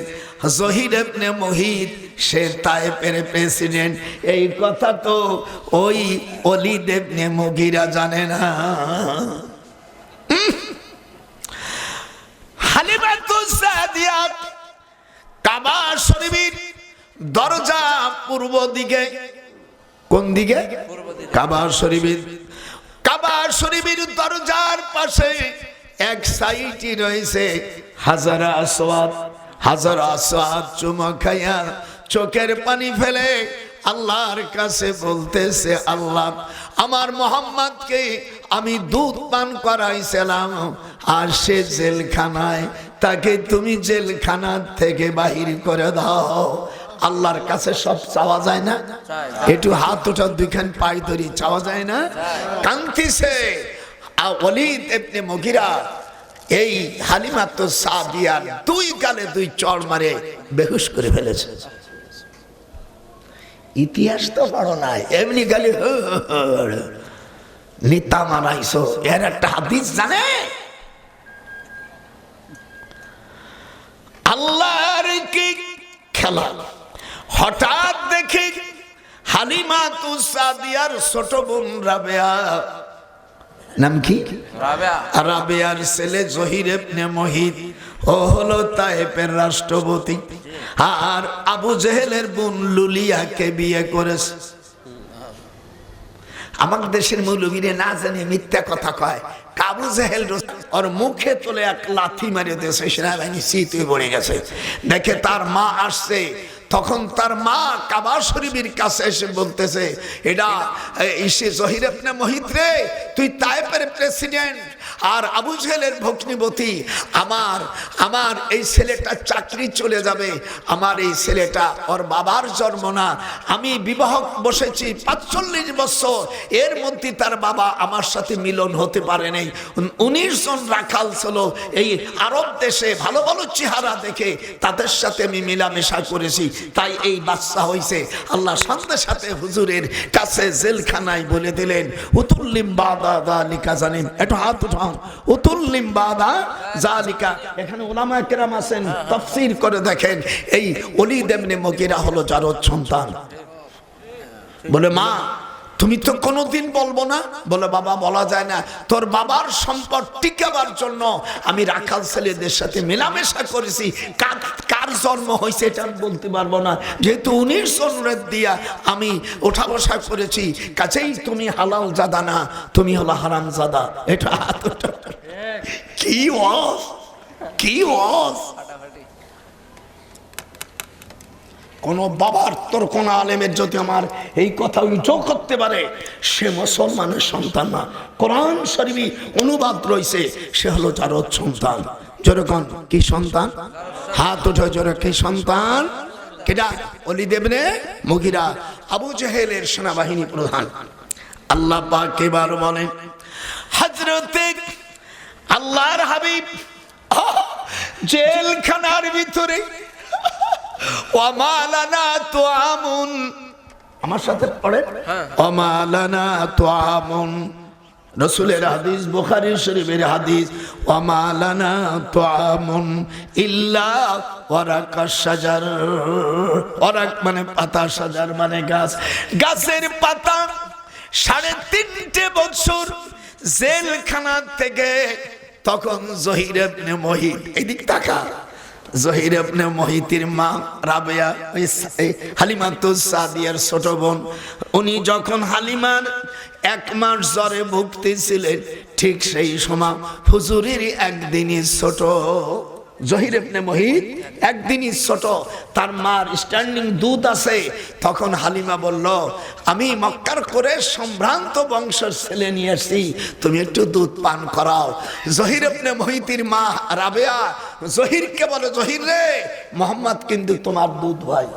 জহির ইবনে মুহিত, সে তায়েফের প্রেসিডেন্ট। এই কথা তো ওই ওলীদ ইবনে মুগীরা জানে না। হালিমাতুস সাদিয়া কাবা শরীফের দরজা পূর্ব দিকে। কোন দিকে? কাবা শরীফের দরজার পাশে এক সাইডে রয়েছে হাজারা আসওয়াদ চুমা খাইয়া চোখের পানি ফেলে আল্লাহর কাছে বলতেছে, আল্লাহ আমার মুহাম্মদকে আমি দুধ পান করাইছিলাম আর সে জেলখানায়, তাকে তুমি জেলখানা থেকে বাহির করে দাও। আল্লাহর কাছে সব চাওয়া যায় না? একটু হাত ওঠা, দুইখান পায়ে ধরি, চাওয়া যায় না? কান্তিছে ওলীদ ইবনে মুগীরা এই হালিমাতুস সাদিয়ার 2 গালে 2 চড় মারে বেহুশ করে ফেলেছে। ইতিহাস তো পড়ো নাই, এমনি গালি নিতা মানাইছো, এর একটা হাদিস জানে? আল্লাহর কি খেলা! হঠাৎ দেখে হালিমাতুস সাদিয়ার ছোট বোন রাবেয়া, নাম কি? রাবেয়ার ছেলে জহির ইবনে মুহিত, ও হলো তায়েফের রাষ্ট্রপতি, আর আবু জেহেলের বোন লুলিয়াকে বিয়ে করেছে। আমাদের দেশের মৌলবীরে না জানি মিথ্যা কথা কয়। আবু জেহেল ওর মুখে তোলে এক লাথি মারিয়ে দিয়েছে, সেনাবাহিনী শীতে পড়ে গেছে। দেখে তার মা আসছে, তখন তার মা কাবা শরীফের কাছে এসে বলতেছে, এটা ইসে জহির ইবনে মুহিত রে, তুই তায়েফের প্রেসিডেন্ট আর আবু জেহেলের ভগ্নিপতি, আমার এই ছেলেটা চাকরি চলে যাবে, আমার এই ছেলেটা ওর বাবার জন্ম না, আমি বিবাহ বসেছি 45 বছর, এর মধ্যে তার বাবা আমার সাথে মিলন হতে পারে নাই। 19 জন রাখাল ছিল এই আরব দেশে, ভালো ভালো চেহারা দেখে তাদের সাথে আমি মেলামেশা করেছি, তাই এই বাচ্চা হয়েছে। আল্লাহ সাথে সাথে হুজুরের কাছে জেলখানায় বলে দিলেন, উতুল্লিম বাদা যালিকা জানিম। একটু হাত উঠাও, উতুল্লিম বাদা যালিকা। এখানে উলামায়ে কেরাম আছেন, তাফসীর করে দেখেন, এই ওলীদ ইবনে মুগীরা হলো জারদ সন্তান। বলে মা তুমি তো কোনোদিন বলবো না? বলে বাবা বলা যায় না, তোর বাবার সম্পদ টিকাবার জন্য আমি রাখাল ছেলেদের সাথে মেলামেশা করেছি, কার জন্ম হয়েছে এটা বলতে পারবো না, যেহেতু 19 জনের দিয়া আমি ওঠা বসা করেছি, কাছেই তুমি হালাল জাদা না, তুমি হলো হারাম জাদা। এটা কি ওয়াজ, কি ওয়াজ! কোন বাবার তোর কোন আলেমের যদি আমার এই কথা উল্টো করতে পারে, সে মুসলমানের সন্তান না। কোরআন শরীফে অনুবাদ রয়েছে, সে হলো জারদ সন্তান। যেরকম কি সন্তান? হাত উঠে জোরে, কি সন্তান? কেডা? ওলীদ ইবনে মুগীরা, আবু জেহেলের সেনাবাহিনী প্রধান। আল্লাহ পাক এবার বলেন, হযরতে আল্লাহর হাবিব জেলখানার ভিতরে, ওয়ামালানা তুআমুন, আমার সাথে পড়ে, ওয়ামালানা তুআমুন, রাসূলের হাদিস, বুখারী শরীফের হাদিস, ওয়ামালানা তুআমুন ইল্লা ওয়ারাকাশ শাজার। ওয়ারাক মানে পাতা, শাজার মানে গাছ, গাছের পাতা। 3.5 বছর জেলখানা থেকে তখন জহির ইবনে মুহিত, এদিক তাকা, জহির ইবনে মুহিতের মা রাবেয়া, হালিমাতুস সাদিয়ার ছোট বোন, উনি যখন হালিমার 1 মাস জ্বরে ভুগতেছিলেন, ঠিক সেই সময় হুজুরের একদিনই ছোট, জহির ইবনে মুহিত একদিনই ছোট, তার মার স্ট্যান্ডিং দুধ আছে। তখন হালিমা বলল, আমি মক্কার করে সম্ভ্রান্ত বংশের ছেলে নিয়ে আসছি, তুমি একটু দুধ পান করাও। জহির ইবনে মুহিতের মা রাবেয়া জহিরকে বলে, জহির রে, মোহাম্মদ কিন্তু তোমার দুধ ভাই।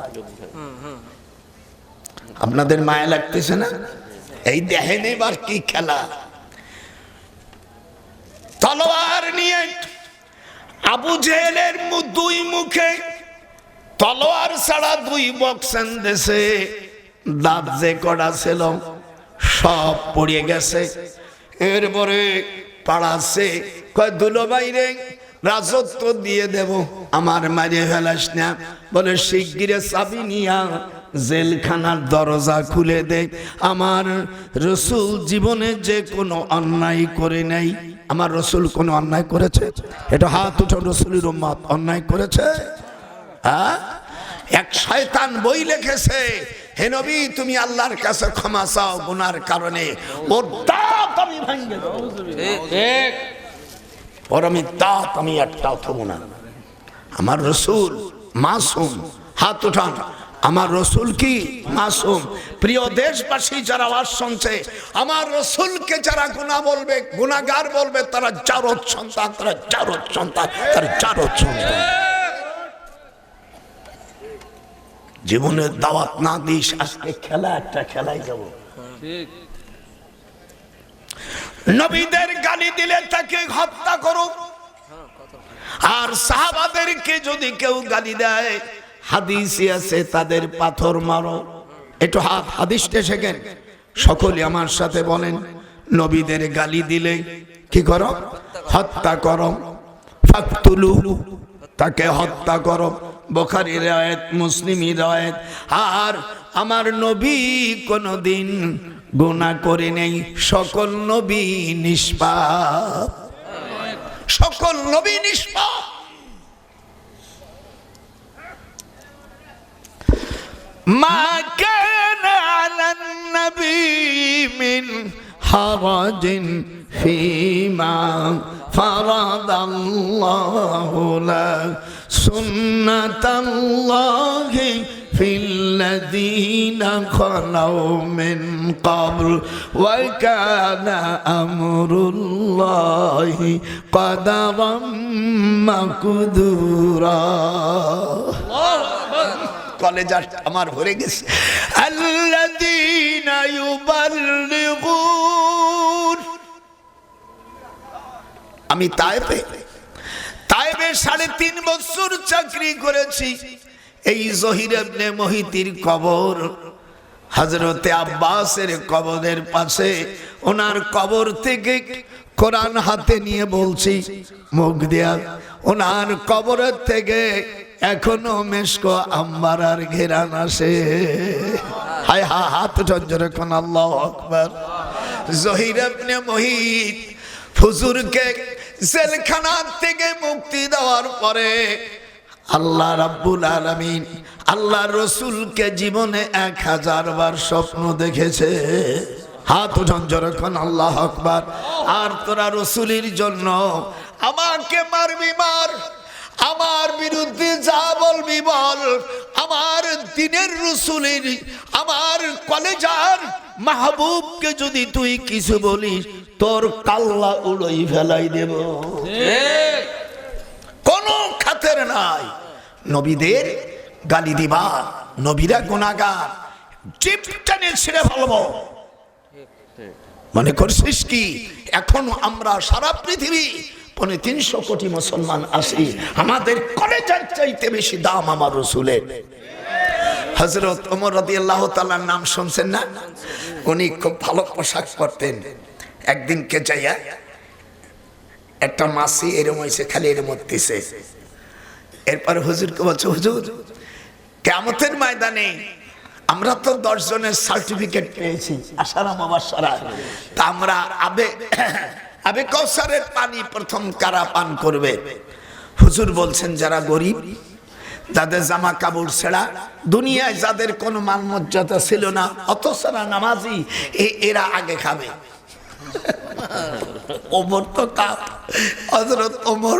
আপনাদের মায়া লাগতেছে না? এই দেখেন এবার কি খেলা। তলোয়ার নিয়ে আবু জেহেলের 2 মুখে তলোয়ার ছাড়া 2 বক্সান দেশে, দাঁত যে কড়া ছিল সব পড়ে গেছে। এরপরে পাড়াছে, কয় দুলো বাইরে রাজত্ব দিয়ে দেব, আমার মারিয়ে ফেলাস না। বলে শিগগিরে চাবি নিয়া জেলখানার দরজা খুলে দে। আমার রসুল জীবনে যে কোনো অন্যায় করে নাই। আমার রসুল কোনো অন্যায় করেছে? এটা হাত উঠো, রসুলের উম্মত অন্যায় করেছে? হ্যাঁ, এক শয়তান বই লিখেছে, হে নবী তুমি আল্লাহর কাছে ক্ষমা চাও গুনার কারণে, ওর দাঁত আমি ভাঙে দেব। ঠিক, ওর আমি দাঁত আমি একটাও থবো না। আমার রসুল মাসুম, হাত উঠান। আমার রসুল কি মাসুম? প্রিয় দেশবাসী যারা আওয়াজ শুনছে, আমার রসুলকে যারা গুনাহ বলবে, গুনাহগার বলবে, তারা জারদ সন্তান, তারা জারদ সন্তান, তারা জারদ সন্তান। জীবনের দাওয়াত না দিস, আজকে খেলা একটা খেলাই যাব। নবীদের গালি দিলে তাকে হত্যা করো, আর সাহাবাদেরকে যদি কেউ গালি দেয়, হাদিসে আছে তাদের পাথর মারো। একটু হাদিসটা শেখেন, সকলে আমার সাথে বলেন, নবীদের গালি দিলে কি করো? হত্যা করো। ফাকতুলু, তাকে হত্যা করো। Bukhari riwayat, মুসলিমি riwayat। আর আমার নবী কোনদিন গুনাহ করে নেই, সকল নবী নিষ্পাপ, সকল নবী নিষ্পাপ। মা কানা আলান নবী মিন হারাজিন ফীমা ফারাদাল্লাহু লা সুন্নাতাল্লাহি ফিল্লাযীনা খালাউ মিন ক্বাবল ওয়া কানা আমরুল্লাহি কাদারাম মাকদুরা। কলেজ আমার ভরে গেছে। আল্লাযীনা ইউবাল্লিগুন, আমি তায়েফে 3.5 বছর চাকরি করেছি। এই জহির ইবনে মুহিতির কবর, হযরতে আব্বাসের কবরের পাশে, ওনার কবর থেকে কোরআন হাতে নিয়ে বলছি মুখ দিয়া, ওনার কবরের থেকে এখনো মেশকো আম্বারার ঘেরান আসে। হায় হা, হাত জোরে কোন আল্লাহু আকবার। জহির ইবনে মুহিত হুজুরকে জেলখানা থেকে মুক্তি দেওয়ার পরে আল্লাহ রাব্বুল আলামিন আল্লাহ রসুলকে জীবনে 1000 বার স্বপ্ন দেখেছে। হাত উঠান জোরে কোন আল্লাহু আকবার। আর তোরা রসুলের জন্য আমাকে মারবি মার, আমার বিরুদ্ধে যা বলবি বল, আমার দিনের রসুলের, আমার কলেজার মাহবুবকে যদি তুই কিছু বলিস তোর কাল্লা উড়াই ফেলাই দেব। কোনো খাতের নাই। নবীদের গালি দিবা, নবীরা গুনাহগার, জিভ টেনে ছিঁড়ে ফেলবো। মনে করছিস কি এখন আমরা সারা পৃথিবী 300 কোটি মুসলমান আছি, আমাদের কলেজার চাইতে বেশি দাম আমার রসুলের। হযরত ওমর রাদিয়াল্লাহু তাআলার নাম শুনছেন না? উনি খুব ভালো পোশাক পরতেন। একদিন কে যাইয়া একটা মাসি এরম হয়েছে, খালি এরম হতেছে। এরপর হুজুরকে বলছে, হুজুর কিয়ামতের ময়দানে আমরা তো 10 জনের সার্টিফিকেট পেয়েছি আশারা মুবাশশারা, তা আমরা আবে কাউসারের পানি প্রথম কারা পান করবে? হুজুর বলছেন যারা গরিব, যাদের জামা কাপড় ছেঁড়া, দুনিয়ায় যাদের কোনো মান মর্যাদা ছিল না, অথচ নামাজি, এরা আগে খাবে। ওমর তো কাপ, হযরত ওমর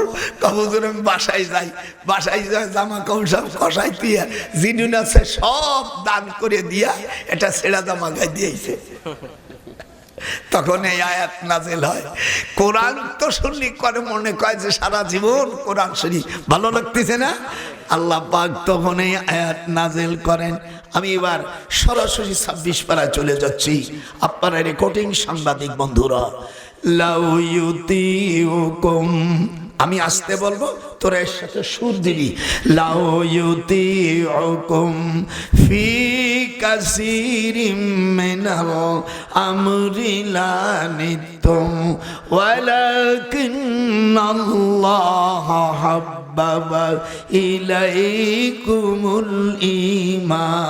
হুজুর আমি বাসায় যাই, জামা কাপড় সব কষাই দিয়া জিনুন আছে সব দান করে দিয়া এটা ছেঁড়া জামা গায়ে দিয়েছে। তখন এই আয়াত নাজিল হয়। কোরআন তো শুনলি করে মনে কয় যে সারা জীবন কোরআন শুনি, ভালো লাগতেছে না? আল্লাহ পাক তখন এই আয়াত নাজিল করেন। আমি এবার সরাসরি 26 পারায় চলে যাচ্ছি। আপনারা রেকর্ডিং সাংবাদিক বন্ধুরা, লাউ ইউতিউকুম, আমি আসতে বলবো তোরা এর সাথে সুর দিবি। লাউ ইউতিউকুম ফি কাসীরিম মিনাল আমরি লানিতুম ওয়ালাকিন্নাল্লাহ হাব্বাবা ইলাইকুমুল ঈমান।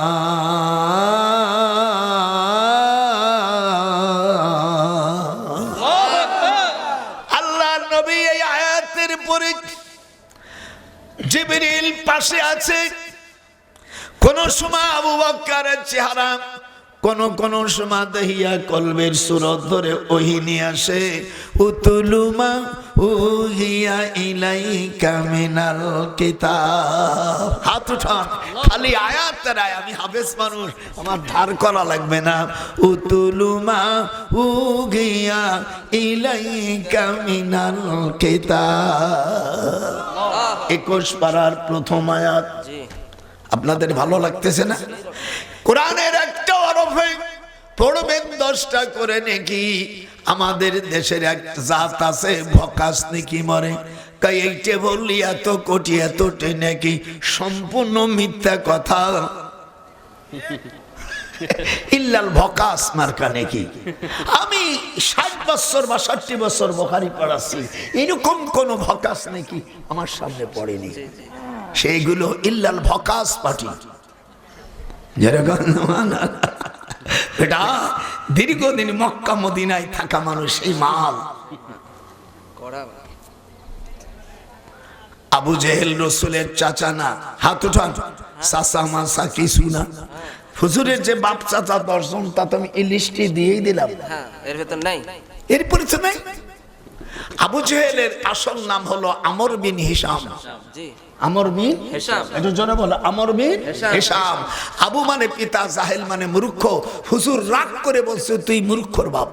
আল্লাহর নবী এই আয়াতের পরে জিবরিল পাশে আছে। কোন সময় আবু বকরের চেহারা, কোন সময় দহিয়া কলবের সুরত ধরে ওহী নিয়ে আসে। উতুলুমা উহিয়া ইলাইকা মিনাল কিতাব। হাত উঠান, খালি আয়াতের আয়, আমি হাফেজ মানুষ, আমার ধার করা লাগবে না। উতুলুমা উহিয়া ইলাইকা মিনাল কিতাব। 21 পারার প্রথম আয়াত। আপনাদের ভালো লাগতেছে না? কোরআনের একটা হরফে পড়বেন 10টা করে নেকি। আমাদের দেশের এক জাত আছে ভকাস নেকি মরে, তাই এইটা বললি এত কোটি এতটে নাকি, সম্পূর্ণ মিথ্যা কথা। ইল্লাল ভকাস মার্কা নাকি। আমি 60 বছর বা 60 বছর বুখারী পড়াচ্ছি, এরকম কোন ভকাস নাকি আমার সামনে পড়েনি। সেইগুলো ইল্লাল ভকাস পার্টি। এটা দীর্ঘদিন মক্কা মদিনায় থাকা মানুষ, এই মাল। আবু জেহেল রসুলের চাচা না? হাত উঠান। চাচা মাসা কিছু না। হুজুরের যে বাপ চাচা 10 জন, তা তো আমি এই লিস্টে দিয়েই দিলাম। এর ভেতর নাই, এরপরে তো নাই। আবু জেহেলের আসল নাম হলো আমর বিন হিশাম। আমর বিন হিশাম, একটু জোরে বলো, আমর বিন হিশাম। আবু মানে পিতা, জাহেল মানে মূর্খ। হুজুর রাগ করে বলছে তুই মূর্খর বাপ।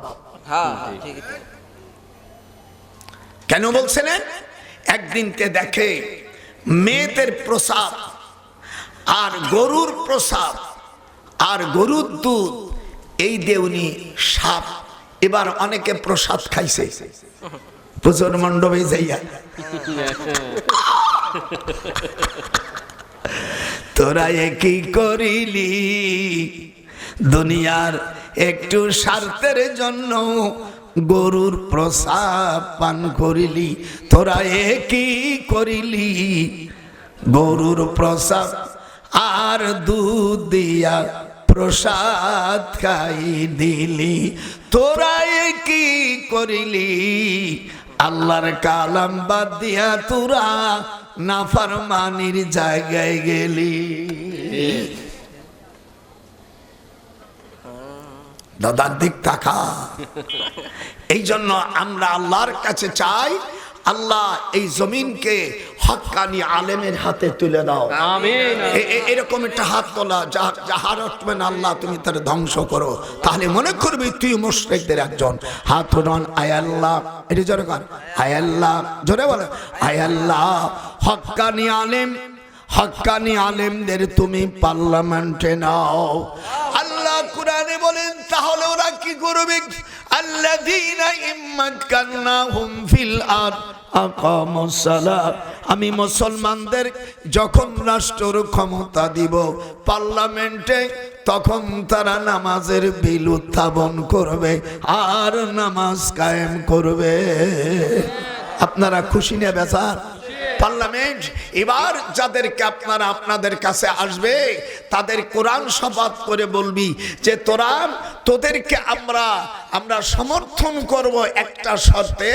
কেন বলছিলেন? একদিনকে দেখে মেয়েদের প্রসাব আর গরুর প্রসাব আর গরুর দুধ এই দেউনি সাপ। এবার অনেকে প্রসাদ খাইছে পুজোর মণ্ডপে যাইয়া। তোরা কি করিলি দুনিয়ার একটু স্বার্থের জন্য গরুর প্রসাব পান করিলি? তোরা কি করিলি গরুর প্রসাব আর দুধ দিয়া প্রসাদ খাই দিলি? তোরা কি করিলি আল্লাহর কালাম বাদ দিয়া তোরা নাফরমানির জায়গায় গেলি। দাদার দিক তাকা। এই জন্য আমরা আল্লাহর কাছে চাই, আল্লাহ এই জমিনকে হক্কানি আলেমের হাতে তুলে দাও। আমিন। এরকম একটা হাত তোলা যাহার অর্থমেন আল্লাহ তুমি তার ধ্বংস করো, তাহলে মনে করবি তুই মুশরিকদের একজন। হাত উঠান, আয় আল্লাহ, এটা জোরে কর, আয় আল্লাহ, জোরে বলো, আয় আল্লাহ হক্কানি আলেমদের তুমি পার্লামেন্টে নাও। আল্লাহ কুরআনে বলেন তাহলে ওরা কি করবে? আল্লাযীনা ইম্মাক্কান্নাহুম ফিল আরদ আকামুস সালাত। আমি মুসলমানদের যখন রাষ্ট্রের ক্ষমতা দিব পার্লামেন্টে, তখন তারা নামাজের বিল উত্থাপন করবে আর নামাজ কায়েম করবে। আপনারা খুশি না বেচার? পার্লামেন্ট এবার যাদেরকে আপনাদের কাছে আসবে তাদের কোরআন শপথ করে বলবি যে তোদেরকে আমরা সমর্থন করব একটা শর্তে,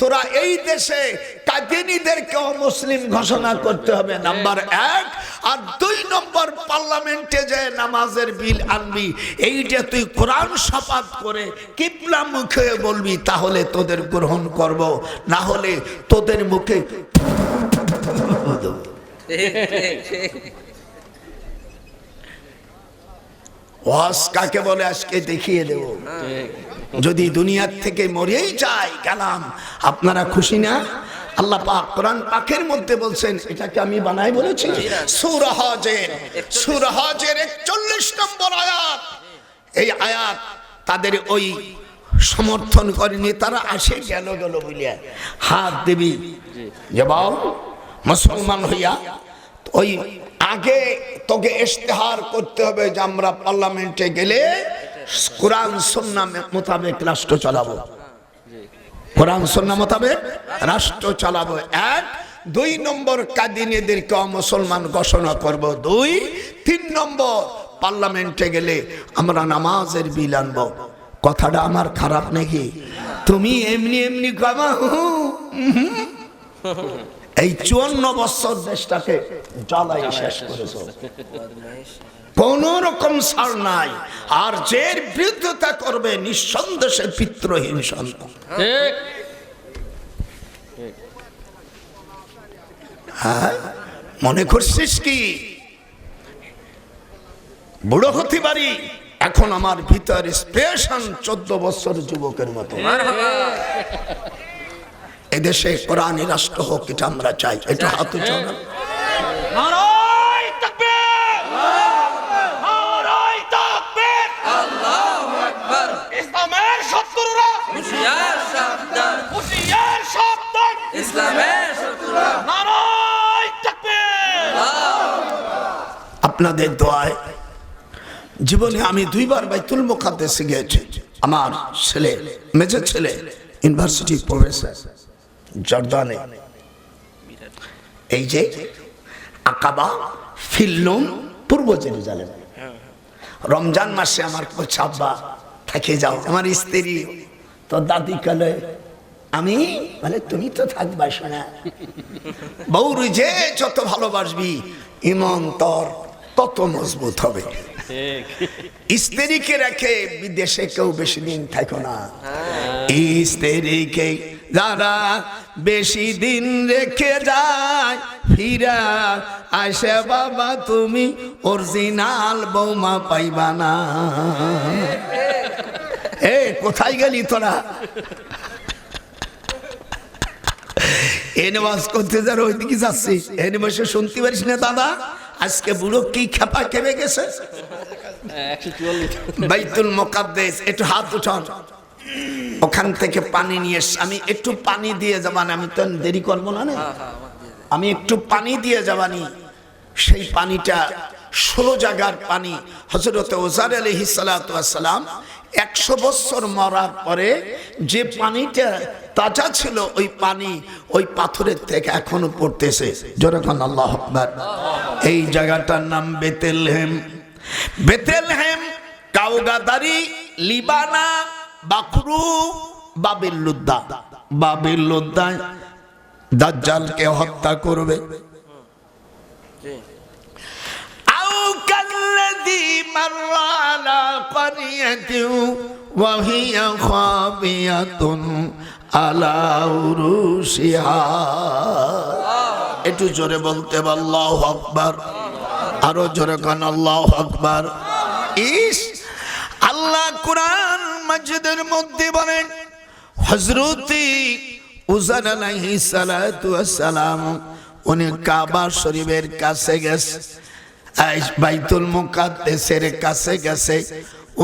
তোরা এই দেশে কাদিনীদেরকে অমুসলিম ঘোষণা করতে হবে, নাম্বার 1। আর 2 নম্বর, পার্লামেন্টে যে নামাজের বিল আনবি এইটা তুই কোরআন শপথ করে কিবলা মুখে বলবি, তাহলে তোদের গ্রহণ করব, না হলে তোদের মুখে ওয়াজ কাকে বলে আজকে দেখিয়ে দেব। যদি দুনিয়ার থেকে মরেই যাই গেলাম, আপনারা খুশি না? আল্লাহ পাক কোরআন পাকের মধ্যে বলছেন, এটাকে আমি বানাই বলেছি, সূরা হজের 41 নম্বর আয়াত। এই আয়াত তাদের ওই সমর্থন করেনি, তারা আসে গেল বলিয়া হাত দেবী যে বাউ মুসলমান হইয়া ওই আগে তোকে ইশতেহার করতে হবে যে আমরা পার্লামেন্টে গেলে কোরআন সুন্নাহ মোতাবেক রাষ্ট্র চালাবো, কোরআন সুন্নাহ মোতাবেক রাষ্ট্র চালাবো। 1 2 নম্বর, কাদিনীদেরকে মুসলমান ঘোষণা করব। 2 3 নম্বর, পার্লামেন্টে গেলে আমরা নামাজের বিল আনবো। কথাটা আমার খারাপ নাকি? তুমি এমনি কমা এই 54 বছর দেশটাকে জ্বালাই শেষ করেছো, কোন রকম ছাড় নাই। আর যে বিরুদ্ধতা করবে নিঃসন্দেহে পিতৃহীন সন্তান। হ্যাঁ, মনে করছিস কি বুড়ো হতে পারি? এখন আমার ভিতর স্পেশাল 14 বছর যুবকের মতো। এদেশে কোরআনী রাষ্ট্র হোক, এটা আমরা চাই। এটা হাত উঁচাও না। নারায়ে তাকবীর, নারায়ে তাকবীর, আল্লাহু আকবার। ইসলামের শত্রুরা হুঁশিয়ার সাবধান, হুঁশিয়ার সাবধান, ইসলামের শত্রুরা নারায়ে তাকবীর। আপনাদের দোয়ায় জীবনে আমি 2 বার বাইতুল মুকাদ্দাসে গিয়েছি। আমার ছেলে, মেজো ছেলে ইউনিভার্সিটি প্রফেসর জর্দানে, এই যে আকাবা, ফিল্লুম, পূর্ব জেরুজালেম। রমজান মাসে আমার আব্বা থেকে যাও। আমার স্ত্রী তো দাদি কালে আমি বলে তুমি তো থাকবা শোনা, বউর যে যত ভালোবাসবি ইমান তোর তত মজবুত হবে। স্ত্রীকে রেখে বিদেশে কেউ বেশি দিন থাকো না। স্ত্রীকে যারা বেশি দিন রেখে যায় ফিরা আসে বাবা তুমি অরিজিনাল বৌমা পাইবা না। এ কোথায় গেলি তোরা? এনে বাস করতে যার ওইদিকে যাচ্ছিস, এনে বসে শুনতে পারিস না দাদা? আজকে বুড়ো কি খেপা খেপে গেছে। বাইতুল মুকাদ্দাস, একটু হাত উঠান, ওখান থেকে পানি নিয়ে আমি একটু পানি দিয়ে যাবানি, আমি তো দেরি করবো না, আমি একটু পানি দিয়ে যাবানি। সেই পানিটা 16 জায়গার পানি। হযরত উযার আলাইহিস সালাতু ওয়াস সালাম 100 বছর মরার পরে যে পানিটা তাজা ছিল, ওই পানি ওই পাথরের থেকে এখনো পড়তেছে। জোরে কোন আল্লাহু আকবার। এই জায়গাটার নাম বেতেলহেম। বেতেলহেম, কাউগাদারি, লিবানা, বাকরু, বাবিল লুদ্দা। বাবিল লুদ্দায় দাজ্জালকে হত্যা করবে। আও কাল্লাযী মাররা আলা ক্বরিয়াতিন ওয়া হিয়া খাবিয়াতুন আলা উরুশিহা। একটু জোরে বলতে বল আল্লাহু আকবার, আরো জোরে কান আল্লাহু আকবার। ইস, আল্লাহ কুরআন মাজিদের মধ্যে বলেন হযরত উযার আলাইহিস সালাতু ওয়াস সালাম উনি কাবা শরীফের কাছে গেছে, বাইতুল মুকাদ্দাসের কাছে গেছে।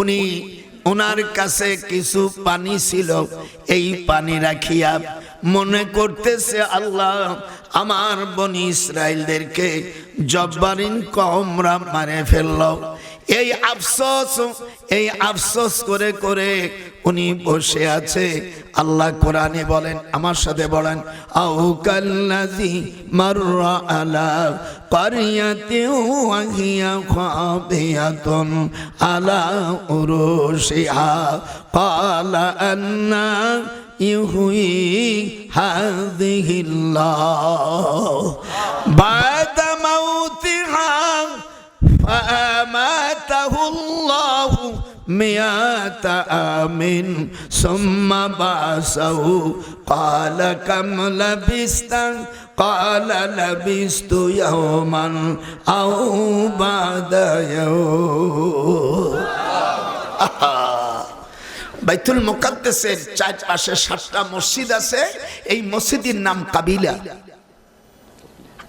উনি ওনার কাছে কিছু পানি ছিল, এই পানি রাখিয়া মনে করতেছে আল্লাহ আমার বনি ইসরাইলদেরকে জব্বারিন কওমরা মারে ফেলল। এই আফসোস করে করে উনি বসে আছে। আল্লাহ কোরআনে বলেন, আমার সাথে বলেন, আও কাল্লাযী মাররা আলা ক্বরিয়াতিন ওয়া হিয়া খাবিয়াতুন আলা উরুশিহা ক্বালা আন্না ইউহয়ি হাযিহিল্লাহ বা'দা মাউতিহা ফাআমাতাহুল্লাহু মিয়াতা আমিন সুম্মা বাসাহু ক্বালা কাম লাবিস্তা ক্বালা লাবিস্তু ইয়াওমান আও বা'দা ইয়াওম। বাইতুল মুকাদ্দাসের চারপাশে 7টা মসজিদ আছে। এই মসজিদের নাম কাবিলা।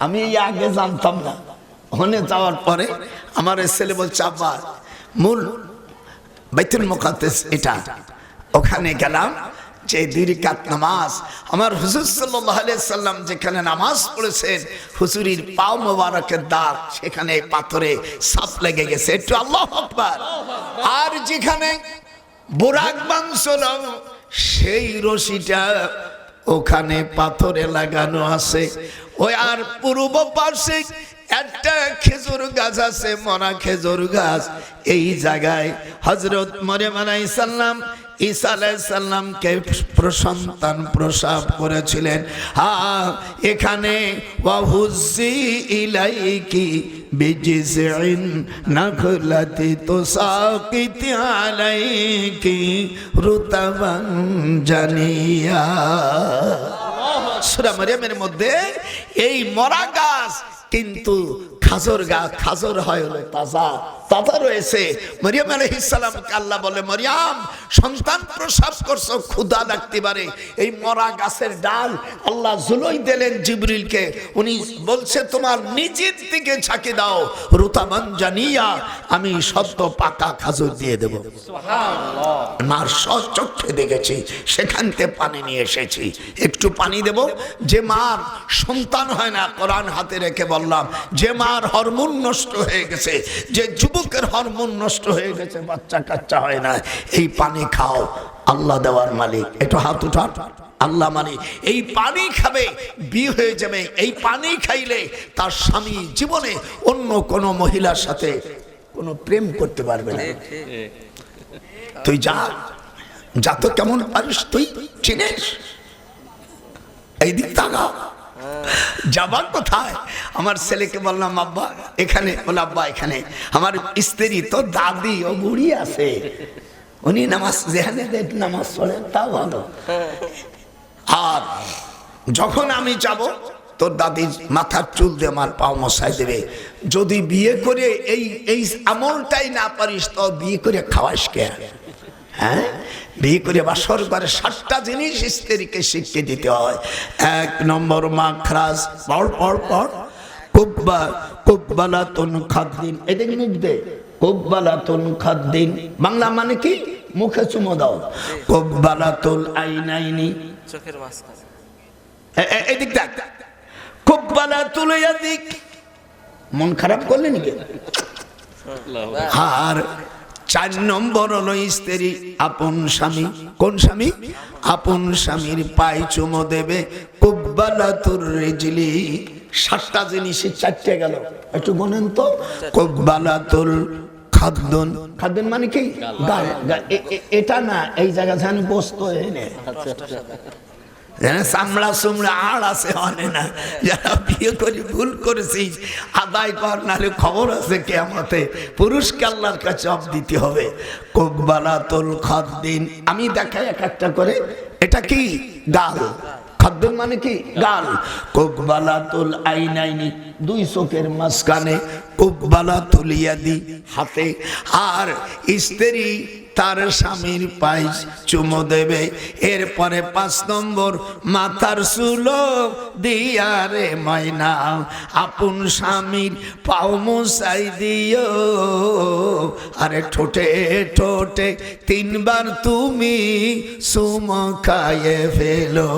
আমি আগে জানতাম না, ওখানে যাওয়ার পরে আমার ছেলে বলছে আব্বা মূল বাইতুল মুকাদ্দাস এটা। ওখানে গেলাম, যে 2 রাকাত নামাজ আমার হুজুর সাল্লাল্লাহু আলাইহি সাল্লাম যেখানে নামাজ পড়েছেন, হুজুরির পাও মোবারকের দাগ সেখানে পাথরে ছাপ লেগে গেছে। একটু আল্লাহু আকবার। আর যেখানে বুরাক বানছিল সেই রশিটা ওখানে পাথরে লাগানো আছে। ওই আর পূর্ব পাশে একটা খেজুর গাছ আছে, মরা খেজুর গাছ। এই জায়গায় হযরত মরিয়ম আলাইহিস সালাম ঈসা আলাইহিস সালামকে সন্তান প্রসব করেছিলেন। এখানে ওয়াহুজ্জি ইলাইকি বিজিসইন নাখলাতি তুসাকিত আলাইকি রুতাবান জানিয়া। সূরা মারইয়ামের মধ্যে এই মরা গাছ কিন্তু খাজর গাছ, খাজর হয় হলো তাজা তাজা রয়েছে। মরিয়ম আলাইহিস সালামকে আল্লাহ বলে, মরিয়ম সন্তান প্রসব করছো, ক্ষুধা লাগতে পারে। এই মরা গাছের ডাল আল্লাহ জুলই দিলেন জিবরিলকে। উনি বলছে তোমার নিজের দিকে ঝাঁকে দাও, রুতাবান জানিয়া আমি সদ্য পাকা খাজর দিয়ে দেব। সুবহানাল্লাহ। মার সচক্ষে দেখেছি, সেখান থেকে পানি নিয়ে এসেছি। একটু পানি দেব। যে মার সন্তান হয় না, কোরআন হাতে রেখে বললাম, যে মার হরমোন নষ্ট হয়ে গেছে, যে যুবকের হরমোন নষ্ট হয়ে গেছে, বাচ্চা কাচ্চা হয় না, এই পানি খাও। আল্লাহ দেওয়ার মালিক। একটু হাত উঠান। আল্লাহ মানে এই পানি খাবে, বিয়ে হয়ে যাবে। এই পানি খাইলে তার স্বামী জীবনে অন্য কোনো মহিলার সাথে কোনো প্রেম করতে পারবে না। তুই যা যা তো কেমন পারিস তুই চিনিস, এই দিক তাকা। যাবার কোথায়? আমার ছেলেকে বললাম আব্বা এখানে, বলে আব্বা এখানে। আমার স্ত্রী তো দাদি ও বুড়ি আছে, উনি নামাজ যেখানে নামাজ পড়েন তাও ভালো। আর যখন আমি যাব তোর দাদি মাথার চুল দিয়ে আমার পাও মশাই দেবে। যদি বিয়ে করে এই আমলটাই না পারিস তো বিয়ে করে খাওয়াস কে? হ্যাঁ, বিয়ে করে বাসর করে 7টা জিনিস স্ত্রীকে শিখিয়ে দিতে হয়। 1 নম্বর মাখরাজ, পড় কুব্বালাতুন খাদ্দিন, এদিকে মুখ দে, কুব্বালাতুন খাদ্দিন বাংলা মানে কি? মুখে চুমো দাও। কুব্বালাতুল আইনাইনি, চোখের মাঝখানে, এদিক দেখ, কুব্বালাতুল ইয়াদিক, মন খারাপ করলে নাকি? আর 4 নম্বর হলো স্ত্রী আপন স্বামী, কোন স্বামী? আপন স্বামীর পায়ে চুমো দেবে। কুব্বালাতুর রিজলি, 7টা জিনিসের 4টে গেল, একটু বলেন তো। কুব্বালাতুল খাদ্দন, খাদ্দন মানে কি? গাল। এটা না, এই জায়গা আমি বসতো এনে চামড়া সুমড়া আর আছে অনে না। যারা বিয়ে করে ভুল করেছিস আদায় কর, নাহলে খবর আছে কিয়ামতে পুরুষকে আল্লাহর কাছে জবাব দিতে হবে। কুব্বালাতুল খাদ্দিন, আমি দেখাই এক একটা করে। এটা কি? গাল। খাদ্দিন মানে কি? গাল। কুব্বালাতুল আইনাইনি, 2 চোখের মাঝখানে। কুব্বালাতুল ইয়াদি, হাতে। আর স্ত্রী তার স্বামীর পায়ে চুমো দেবে। এরপরে 5 নম্বর মাথার চুল দিয়া রে ময়না, আপন স্বামীর পাও মুছাই দিও। আরে ঠোঁটে ঠোঁটে 3 বার তুমি চুমো খাইয়ে ফেলো।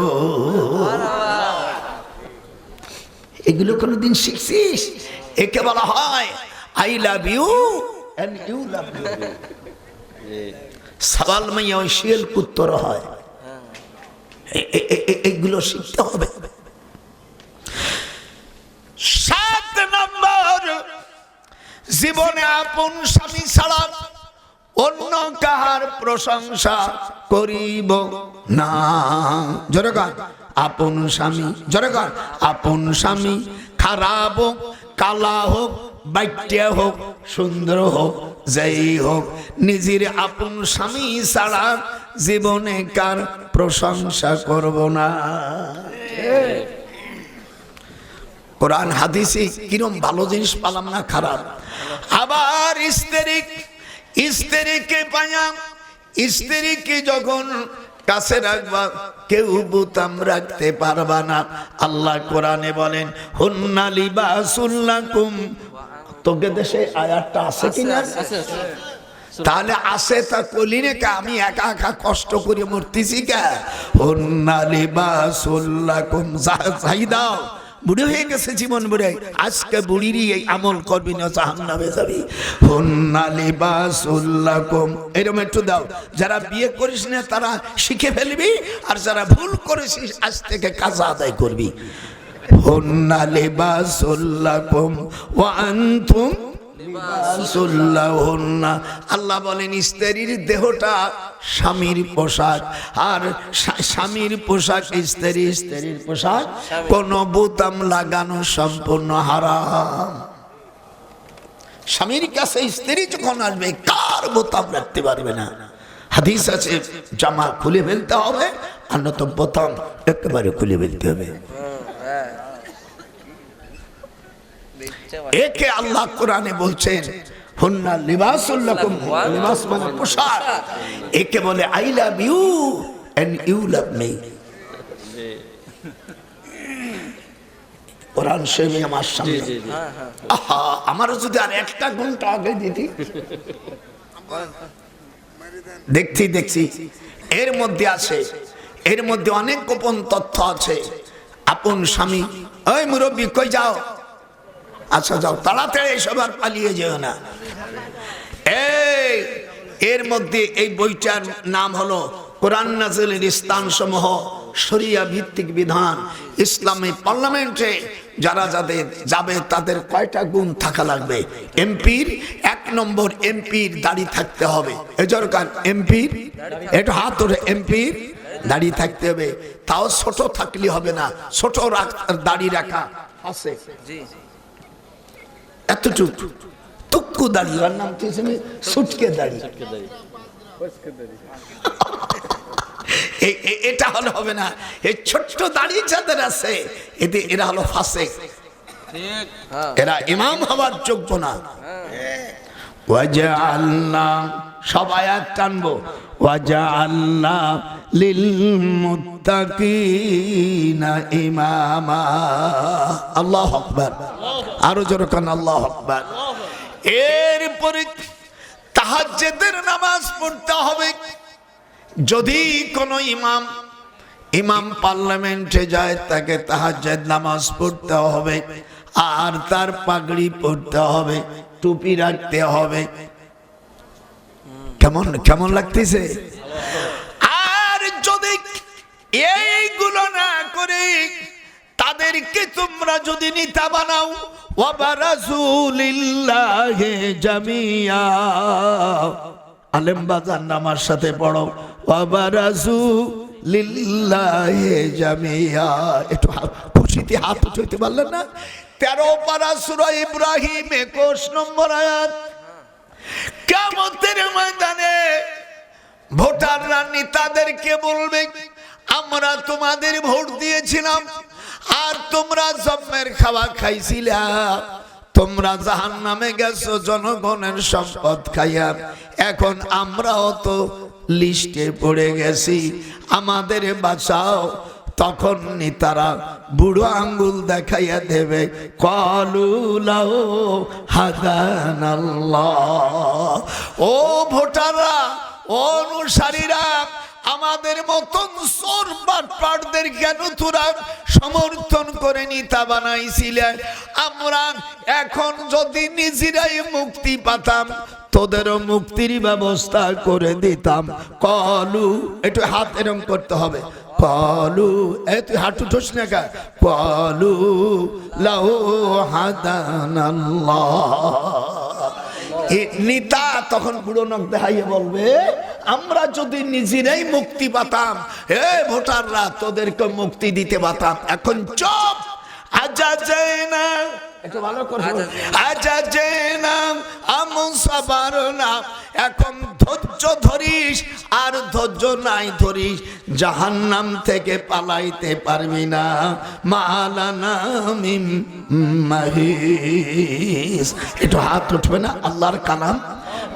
এগুলো কোনদিন শিখছিস? একে বলা হয় I love you and you love me. সওয়াল মাইয়া শিয়াল কুত্তর হয়, এগুলো শিখতে হবে। 7 নম্বর, জীবনে আপন স্বামী ছাড়া অন্য কাহার প্রশংসা করিব না। জোরে কর, আপন স্বামী। জোরে কর, আপন স্বামী। খারাপ হোক, কালা হোক, বাইটিয়া হোক, সুন্দর হোক, যাই হোক, নিজের আপন স্বামী ছাড়া জীবনে কার প্রশংসা করব না। কোরআন হাদিসে কিরম ভালো জিনিস পালাম না, খারাপ। আবার স্ত্রীকে পায়া, স্ত্রীকে যখন কাছে রাখবা, কেউ বুতাম রাখতে পারবা না। আল্লাহ কোরআনে বলেন হুন্না লিবাসুল লাকুম। তোকে দেশে আয়াতটা আছে কিনা? তাহলে আসে তা কলি রে কা, আমি একা একা কষ্ট করে মরতেছি কা? হুন্না লিবাসুল লাকুম, যাই দাও। বুড়ি হয়ে গেছে জীবন, বুড়ে আজকে বুড়িরই এই আমল করবি না, জাহান্নামে যাবি। হুন্না লিবাসুল লাকুম, এরকম একটু দাও। যারা বিয়ে করিস না তারা শিখে ফেলবি, আর যারা ভুল করেছিস আজ থেকে কাজা আদায় করবি। হুন্না লিবাসুল লাকুম ওয়া আনতুম লিবাসুল লাহুন্না। আল্লাহ বলেন স্ত্রীর দেহটা স্বামীর পোশাক, আর স্বামীর পোশাক স্ত্রী, স্ত্রীর পোশাক কোন বোতাম লাগানো সম্পূর্ণ হারাম। স্বামীর কাছে স্ত্রী যখন আসবে কার বোতাম রাখতে পারবে না। হাদিস আছে জামা খুলে ফেলতে হবে, আর নতুন বোতাম একেবারে খুলে ফেলতে হবে। একে আল্লাহ কোরআনে বলছেন হুন্না লিবাসুল লাকুম, লিবাস মানে পোশাক। একে বলে I love you and you love me. কোরআন শরীফে আমার সামনে, আহা, আমারও যদি আর 1টা ঘন্টা আগে দিতি। দেখছি এর মধ্যে আছে, এর মধ্যে অনেক গোপন তথ্য আছে। আপন স্বামী, ওই মুরব্বী কই যাও? আচ্ছা যাও, তাড়াতাড়ি এসব আর পালিয়ে যেও না। এর মধ্যে এই বইটার নাম হলো কোরআন নাযিলের স্থানসমূহ, শরিয়া ভিত্তিক বিধান। ইসলামী পার্লামেন্টে যারা যাদের যাবে তাদের কয়টা গুণ থাকা লাগবে? এমপির 1 নম্বর, এমপির দাড়ি থাকতে হবে। এই দরকার এমপির, একটু হাত ধরে, এমপির দাড়ি থাকতে হবে। তাও ছোট থাকলে হবে না, ছোট দাড়ি রাখা আছে এতটুকু, টুকু দাড়ি, ওর নাম কি? সুটকে দাড়ি। এটা হলে হবে না। এই ছোট্ট দাড়ি যাদের আছে এরা হলো ফাসিক, এরা ইমাম হওয়ার যোগ্য না। ওয়াজআলনা, সব আয়াত টানবো, ওয়াজআলনা লিল মুত্তাকিনা ইমামা। আল্লাহু আকবার, আরো জোরে কান আল্লাহু আকবার। এরপরে তাহাজ্জুদের নামাজ পড়তে হবে। যদি কোনো ইমাম পার্লামেন্টে যায় তাকে তাহাজ্জুদ নামাজ পড়তে হবে, আর তার পাগড়ি পড়তে হবে, টুপি রাখতে হবে। কেমন কেমন লাগতেছে? আর যদি এইগুলো না করে তাদেরকে তোমরা যদি নেতা বানাও, ওয়া রাসূলিল্লাহি জামিয়া, আলেম বাজান আমার সাথে পড়ো, ওয়া রাসূলিল্লাহি জামিয়া। একটু খুশিতে হাত উঠাইতে পারলেন না? 13 পারা সূরা ইব্রাহিম 21 নম্বর আয়াত। কিয়ামতের ময়দানে ভোটাররা নেতাদেরকে বলবে, আমরা তোমাদের ভোট দিয়েছিলাম আর তোমরা জন্মের খাওয়া খাইছিলা, তোমরা জাহান্নামে গেছো জনগণের সম্পদ খাইয়া, এখন আমরাও তো লিস্টে পড়ে গেছি, আমাদের বাঁচাও। তখন নেতারা বুড়ো আঙ্গুল দেখাইয়া দেবে, ক্বালু লাহু হাদানাল্লাহ। ও ভোটাররা, ও অনুসারীরা, আমাদের মতন চোর বাটপারদের কেন তোরা সমর্থন করে নেতা বানাইছিলে? আমরা এখন যদি নিজেরাই মুক্তি পাতাম তোদেরও মুক্তির ব্যবস্থা করে দিতাম। ক্বালু, একটু হাত এরম করতে হবে, ক্বালু, তুই হাত উঠোস না কা, ক্বালু লাহু হাদানাল্লাহ। নেতা তখন বুড়ো নখ দেখাইয়ে বলবে, আমরা যদি নিজেরাই মুক্তি পাতাম, হে ভোটাররা, তোদেরকে মুক্তি দিতে পারতাম। এখন চুপ, আজাজেনা, একটু ভালো করে, আজাজেনা আমসাবারনা, এখন ধৈর্য ধরিস, আর ধৈর্য নাই ধরিস জাহান্নাম থেকে পালাইতে পারবি না। মালানা মিন মাহিস। একটু হাত উঠবে না? আল্লাহর কালাম,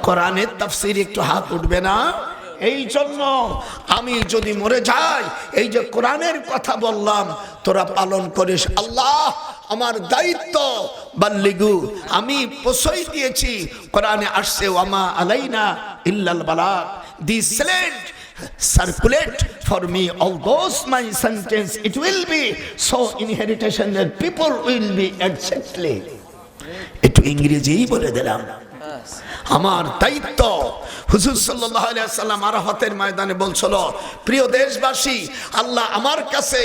কোরআনের তাফসীর, একটু হাত উঠবে না? এই জন্য আমি যদি মরে যাই, এই যে কোরআনের কথা বললাম তোরা পালন করিস। আল্লাহ আমার দায়িত্ব বাল্লিগু, আমি পৌঁছাই দিয়েছি। কোরআনে আসছে ওয়ামা আলাইনা ইল্লাল বালাগ, দি Saint circulate for me all those my sentence, it will be so inheritance that people will be exactly। একটু ইংরেজিই বলে দিলাম, আমার দায়িত্ব। হুজুর সাল্লাল্লাহু আলাইহি ওয়াসাল্লাম আরাফাতের ময়দানে বলছিল, প্রিয় দেশবাসী, আল্লাহ আমার কাছে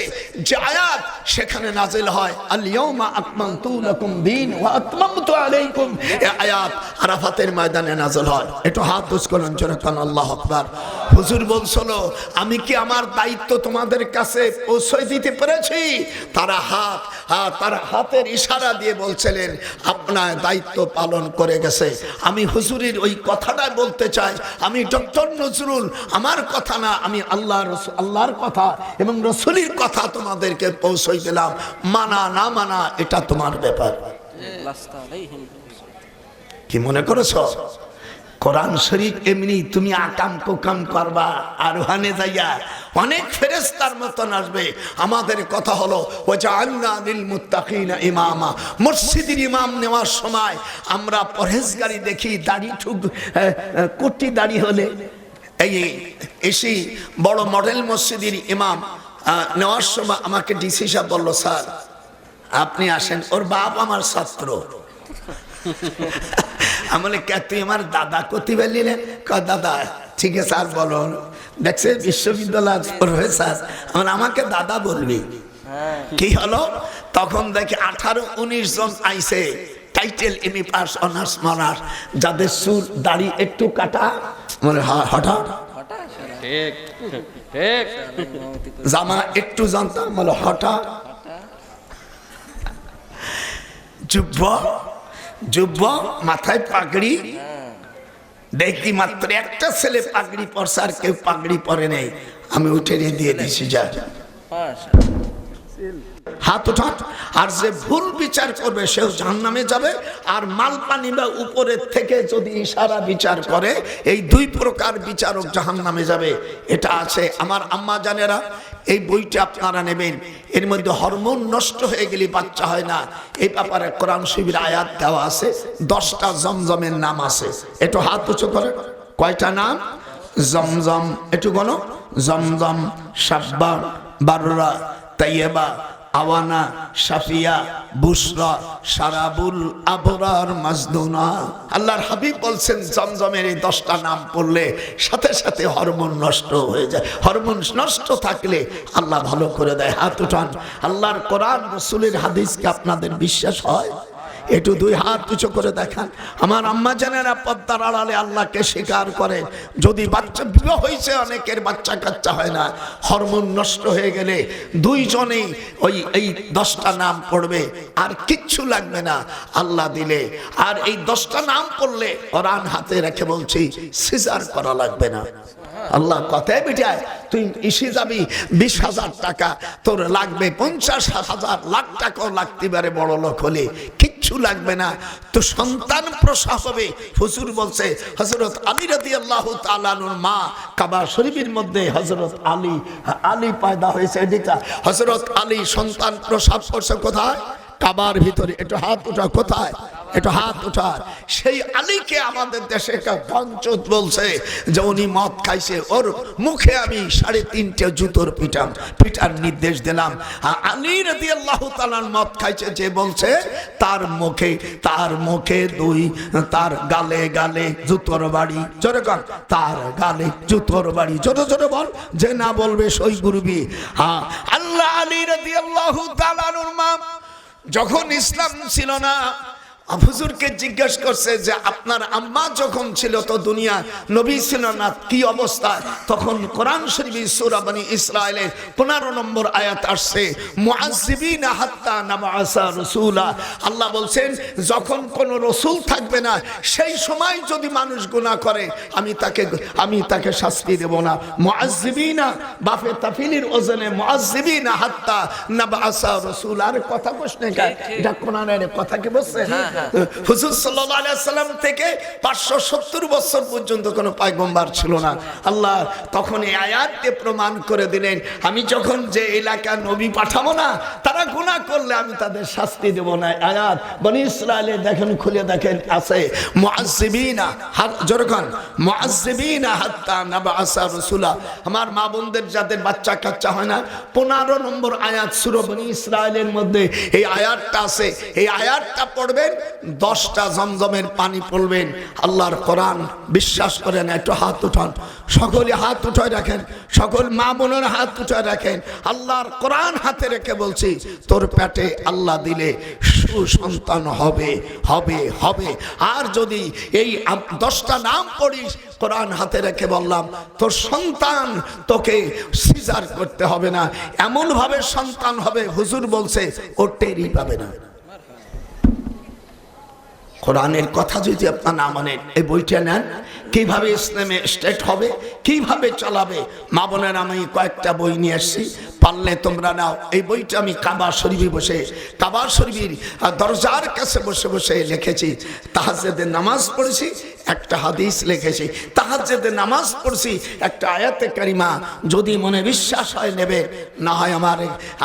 যে আয়াত সেখানে নাজিল হয়, আল ইয়াউমা আকমালতু লাকুম দীন ওয়া আতমামতু আলাইকুম, এই আয়াত আরাফাতের ময়দানে নাজিল হয়। একটু হাত উঁচু করুন, জোরে কান আল্লাহু আকবার। হুজুর বলছিল, আমি কি আমার দায়িত্ব তোমাদের কাছে পৌঁছে দিতে পেরেছি? তারা হাতের ইশারা দিয়ে বলছিলেন, আপনার দায়িত্ব পালন করে গেছে। আমি হুজুরের ওই কথাটা বলতে চাই, আমি ডক্টর নজরুল, আমার কথা না, আমি আল্লাহর কথা এবং রসুলের কথা তোমাদেরকে পৌঁছে দিলাম। মানা না মানা এটা তোমার ব্যাপার। কি মনে করেছ? কোরআন শরীফ এমনি তুমি আকাম কুকাম করবা, আর ওখানে যাইয়া অনেক ফেরেশতার মতন আসবে। আমাদের কথা হলো ওয়াজআলনা লিল মুত্তাকিনা ইমামা। মসজিদের ইমাম নেওয়ার সময় আমরা পরহেজগারি দেখি, দাড়ি কুটি দাড়ি হলে এই এসে বড় মডেল মসজিদের ইমাম নেওয়ার সময় আমাকে ডিসি সাহেব বলল, স্যার আপনি আসেন, ওর বাপ আমার ছাত্র। আমি বলি, কে তুই আমার দাদা করতে পারলিলেন? দাদা, ঠিক আছে স্যার বলো। দেখছে বিশ্ববিদ্যালয় প্রফেসর, আমাকে দাদা বলবি। কি হলো? তখন দেখি 18-19 জন আইছে, টাইটেল এমএ পাস, অনার্স মানার্স, যাদের চুল দাড়ি একটু কাটা, মানে হঠাৎ জামা একটু জানতাম, বলো হঠাৎ যুব্ব, মাথায় পাগড়ি। দেখি মাত্র একটা ছেলে পাগড়ি পরছে, আর কেউ পাগড়ি পরে নেই। আমি উঠে দিয়ে দিছি, যা হাত উঠান। আর যে ভুল বিচার করবে সেও জাহান্নামে যাবে। আর মাল পানি বা উপরের থেকে যদি ইশারা বিচার করে, এই দুই প্রকার বিচারক জাহান্নামে যাবে। এটা আছে আমার আম্মা জানেরা, এই বইটা আপনারা নেবেন। এর মধ্যে হরমোন নষ্ট হয়ে গেলে বাচ্চা হয় না, এই ব্যাপারে কোরআন শরীফের আয়াত দেওয়া আছে। 10টা জমজমের নাম আছে। একটু হাত উঁচু করে, কয়টা নাম? জমজম, একটু বলো। জমজম, সাব্বান, বাররা, তাইয়েবা, আওয়ানা, শাফিয়া, বুশরা, সারাবুল, আবরার, মাজদুনা। আল্লাহর হাবিব বলছেন জমজমের এই 10টা নাম পড়লে সাথে সাথে হরমোন নষ্ট হয়ে যায়। হরমোন নষ্ট থাকলে আল্লাহ ভালো করে দেয়। হাত উঠান। আল্লাহর কোরআন রাসূলের হাদিসকে আপনাদের বিশ্বাস হয়? একটু দুই হাত উঁচু করে দেখান। আমার আম্মা জানেরা পর্দার আড়ালে আল্লাহকে স্বীকার করে। যদি বাচ্চা বিবাহ হয়েছে, অনেকের বাচ্চা কাচ্চা হয় না, হরমোন নষ্ট হয়ে গেলে দুইজনেই এই 10টা নাম পড়বে, আর কিচ্ছু লাগবে না আল্লাহ দিলে। আর এই 10টা নাম পড়লে কোরআন হাতে রেখে বলছি, সিজার করা লাগবে না। আল্লাহ কথায় বিটায় তুই ইসে যাবি, 20,000 টাকা তোর লাগবে, 50,000 লাখ টাকাও লাগতে পারে বড় লোক হলে, কিচ্ছু লাগবে না। তো সন্তান প্রসব হবে। হুজুর বলছে, হযরত আলী রাদিয়াল্লাহু তাআলা আনহুর মা, কাবা শরীফের মধ্যে হযরত আলী পয়দা হয়েছে। এটা হযরত আলী সন্তান প্রসব করছে কোথায়? কাবার ভিতরে। একটু হাত উঠা, কোথায়? একটু হাত উঠা। সেই আলীকে আমাদের দেশে পঞ্চত বলছে যে উনি মদ খাইছে, ওর মুখে আমি 3.5 জুতোর পিটার নির্দেশ দিলাম। আলী রাদিয়াল্লাহু তাআলা মদ খাইছে যে বলছে, তার মুখে 2, তার গালে জুতোর বাড়ি। জোরে কর, তার গালে জুতোর বাড়ি। জোরে বল, যে না বলবে সই গুরবি। আল্লাহ আলী রাদিয়াল্লাহু তাআলা মা যখন ইসলাম ছিল না, হুজুরকে জিজ্ঞেস করছে যে আপনার আম্মা যখন ছিল তো দুনিয়া নবী ছিল না, কি অবস্থা? তখন কোরআন শরীফের সূরা বনী ইসরাঈলের 15 নম্বর আয়াত আসছে, মুআযযিবিনা হাত্তা নাবআসা রাসূলা। আল্লাহ বলছেন যখন কোন রাসূল থাকবে না, সেই সময় যদি মানুষ গুনাহ করে আমি তাকে শাস্তি দেব না। মুআযযিবিনা বাফে তাফিলের ওজনে মুআযযিবিনা হাত্তা নাবআসা রাসূলা। আর কথা বসনে কায়, এটা কোরআনের কথা কি বলছে? হুজুর সাল্লাল্লাহু আলাইহি ওয়াসাল্লাম থেকে 570 বছর পর্যন্ত কোনো পয়গম্বর ছিল না। আল্লাহ তখন এই আয়াত দিয়ে প্রমাণ করে দিলেন, আমি যখন যে এলাকা নবী পাঠাবো না, তারা গুনাহ করলে আমি তাদের শাস্তি দেব না। আয়াত বনী ইসরাঈলে দেখেন, খুলে দেখেন আছে, মুআযযিবিনা জোরকান মুআযযিবিনা হাত্তা নাবআসা রাসূলা। আমার মা বোনদের যাদের বাচ্চা কাচ্চা হয় না, 15 নম্বর আয়াত সূরা বনী ইসরাঈলের মধ্যে এই আয়াতটা আছে। এই আয়াতটা পড়বেন, 10টা জমজমের পানি পড়বেন। আল্লাহর কোরআন বিশ্বাস করেন। একটু হাত উঠান, সকলে হাত উঠায় রাখেন, সকল মা বোনের হাত উঠায় রাখেন। আল্লাহর কোরআন হাতে রেখে বলছি, তোর পেটে আল্লাহ দিলে সুসন্তান হবে। আর যদি এই 10টা নাম পড়িস, কোরআন হাতে রেখে বললাম, তোর সন্তান তোকে সিজার করতে হবে না, এমন ভাবে সন্তান হবে, হুজুর বলছে ও টেরই পাবে না। কোরআনের কথা যদি আপনার না মানেন, এই বইটা নেন, কিভাবে ইসলামে স্টেট হবে, কিভাবে চালাবে। মা বোনের আমি কয়েকটা বই নিয়ে আসছি, পারলে তোমরা নাও। এই বইটা আমি কাবা শরীফের দরজার কাছে বসে লিখেছি। তাহাজ্জুদের নামাজ পড়েছি, একটা হাদিস লিখেছি। তাহাজ্জুদের নামাজ পড়ছি, একটা আয়াতে কারিমা। যদি মনে বিশ্বাস হয় নেবে, না হয়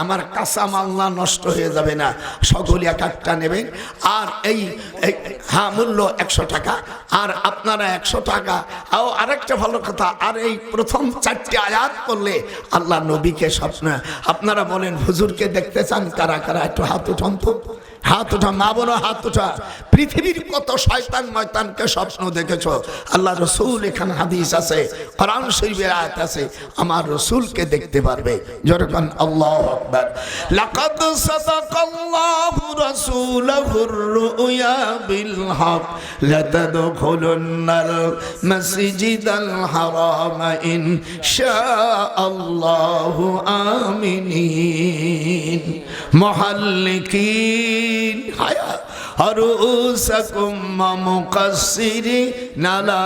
আমার কাঁচা মাল্লা নষ্ট হয়ে যাবে না। সকলে এক একটা নেবেন। আর এই মূল্য 100 টাকা, আর আপনারা 100 টাকা। আরেকটা ভালো কথা, আর এই প্রথম 4টি আয়াত পড়লে আল্লাহ নবীকে স্বপ্ন। আপনারা বলেন হুজুরকে দেখতে চান কারা কারা? একটু হাত উঠান তো, হাত উঠা, মা বোন হাত উঠা। পৃথিবীর কত শয়তান ময়তানকে স্বপ্ন দেখেছো, আল্লাহ রসুল এখানে হাদিস আছে, কোরআন শরীফের আয়াত আছে, আমার রসুলকে দেখতে পারবে। যেরকম আল্লাহু আকবার, লাকাদ সাদাকাল্লাহু রাসূলাহুর রুয়া বিল হক লাতাদখুলুন্নাল মাসজিদাল হারাম ইনশাআল্লাহু আমিনিন মুহাল্লিকিন রুউসাকুম মুকাসসিরিনা লা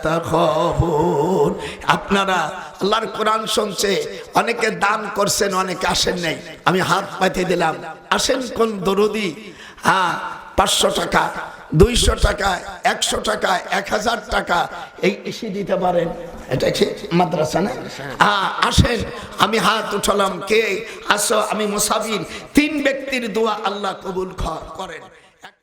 তাখাফুন। আপনারা আল্লাহর কোরআন শুনছে, অনেকে দান করছেন, অনেকে আসেন নাই। আমি হাত পাইতে দিলাম, আসেন কোন দরুদি 500 টাকা, 200 টাকা, 100 টাকা, 1000 টাকা এই এসে দিতে পারেন। এটা কি মাদ্রাসা না? আসেন, আমি হাত উঠালাম, কে আসো? আমি মুসাফির। 3 ব্যক্তির দোয়া আল্লাহ কবুল করেন।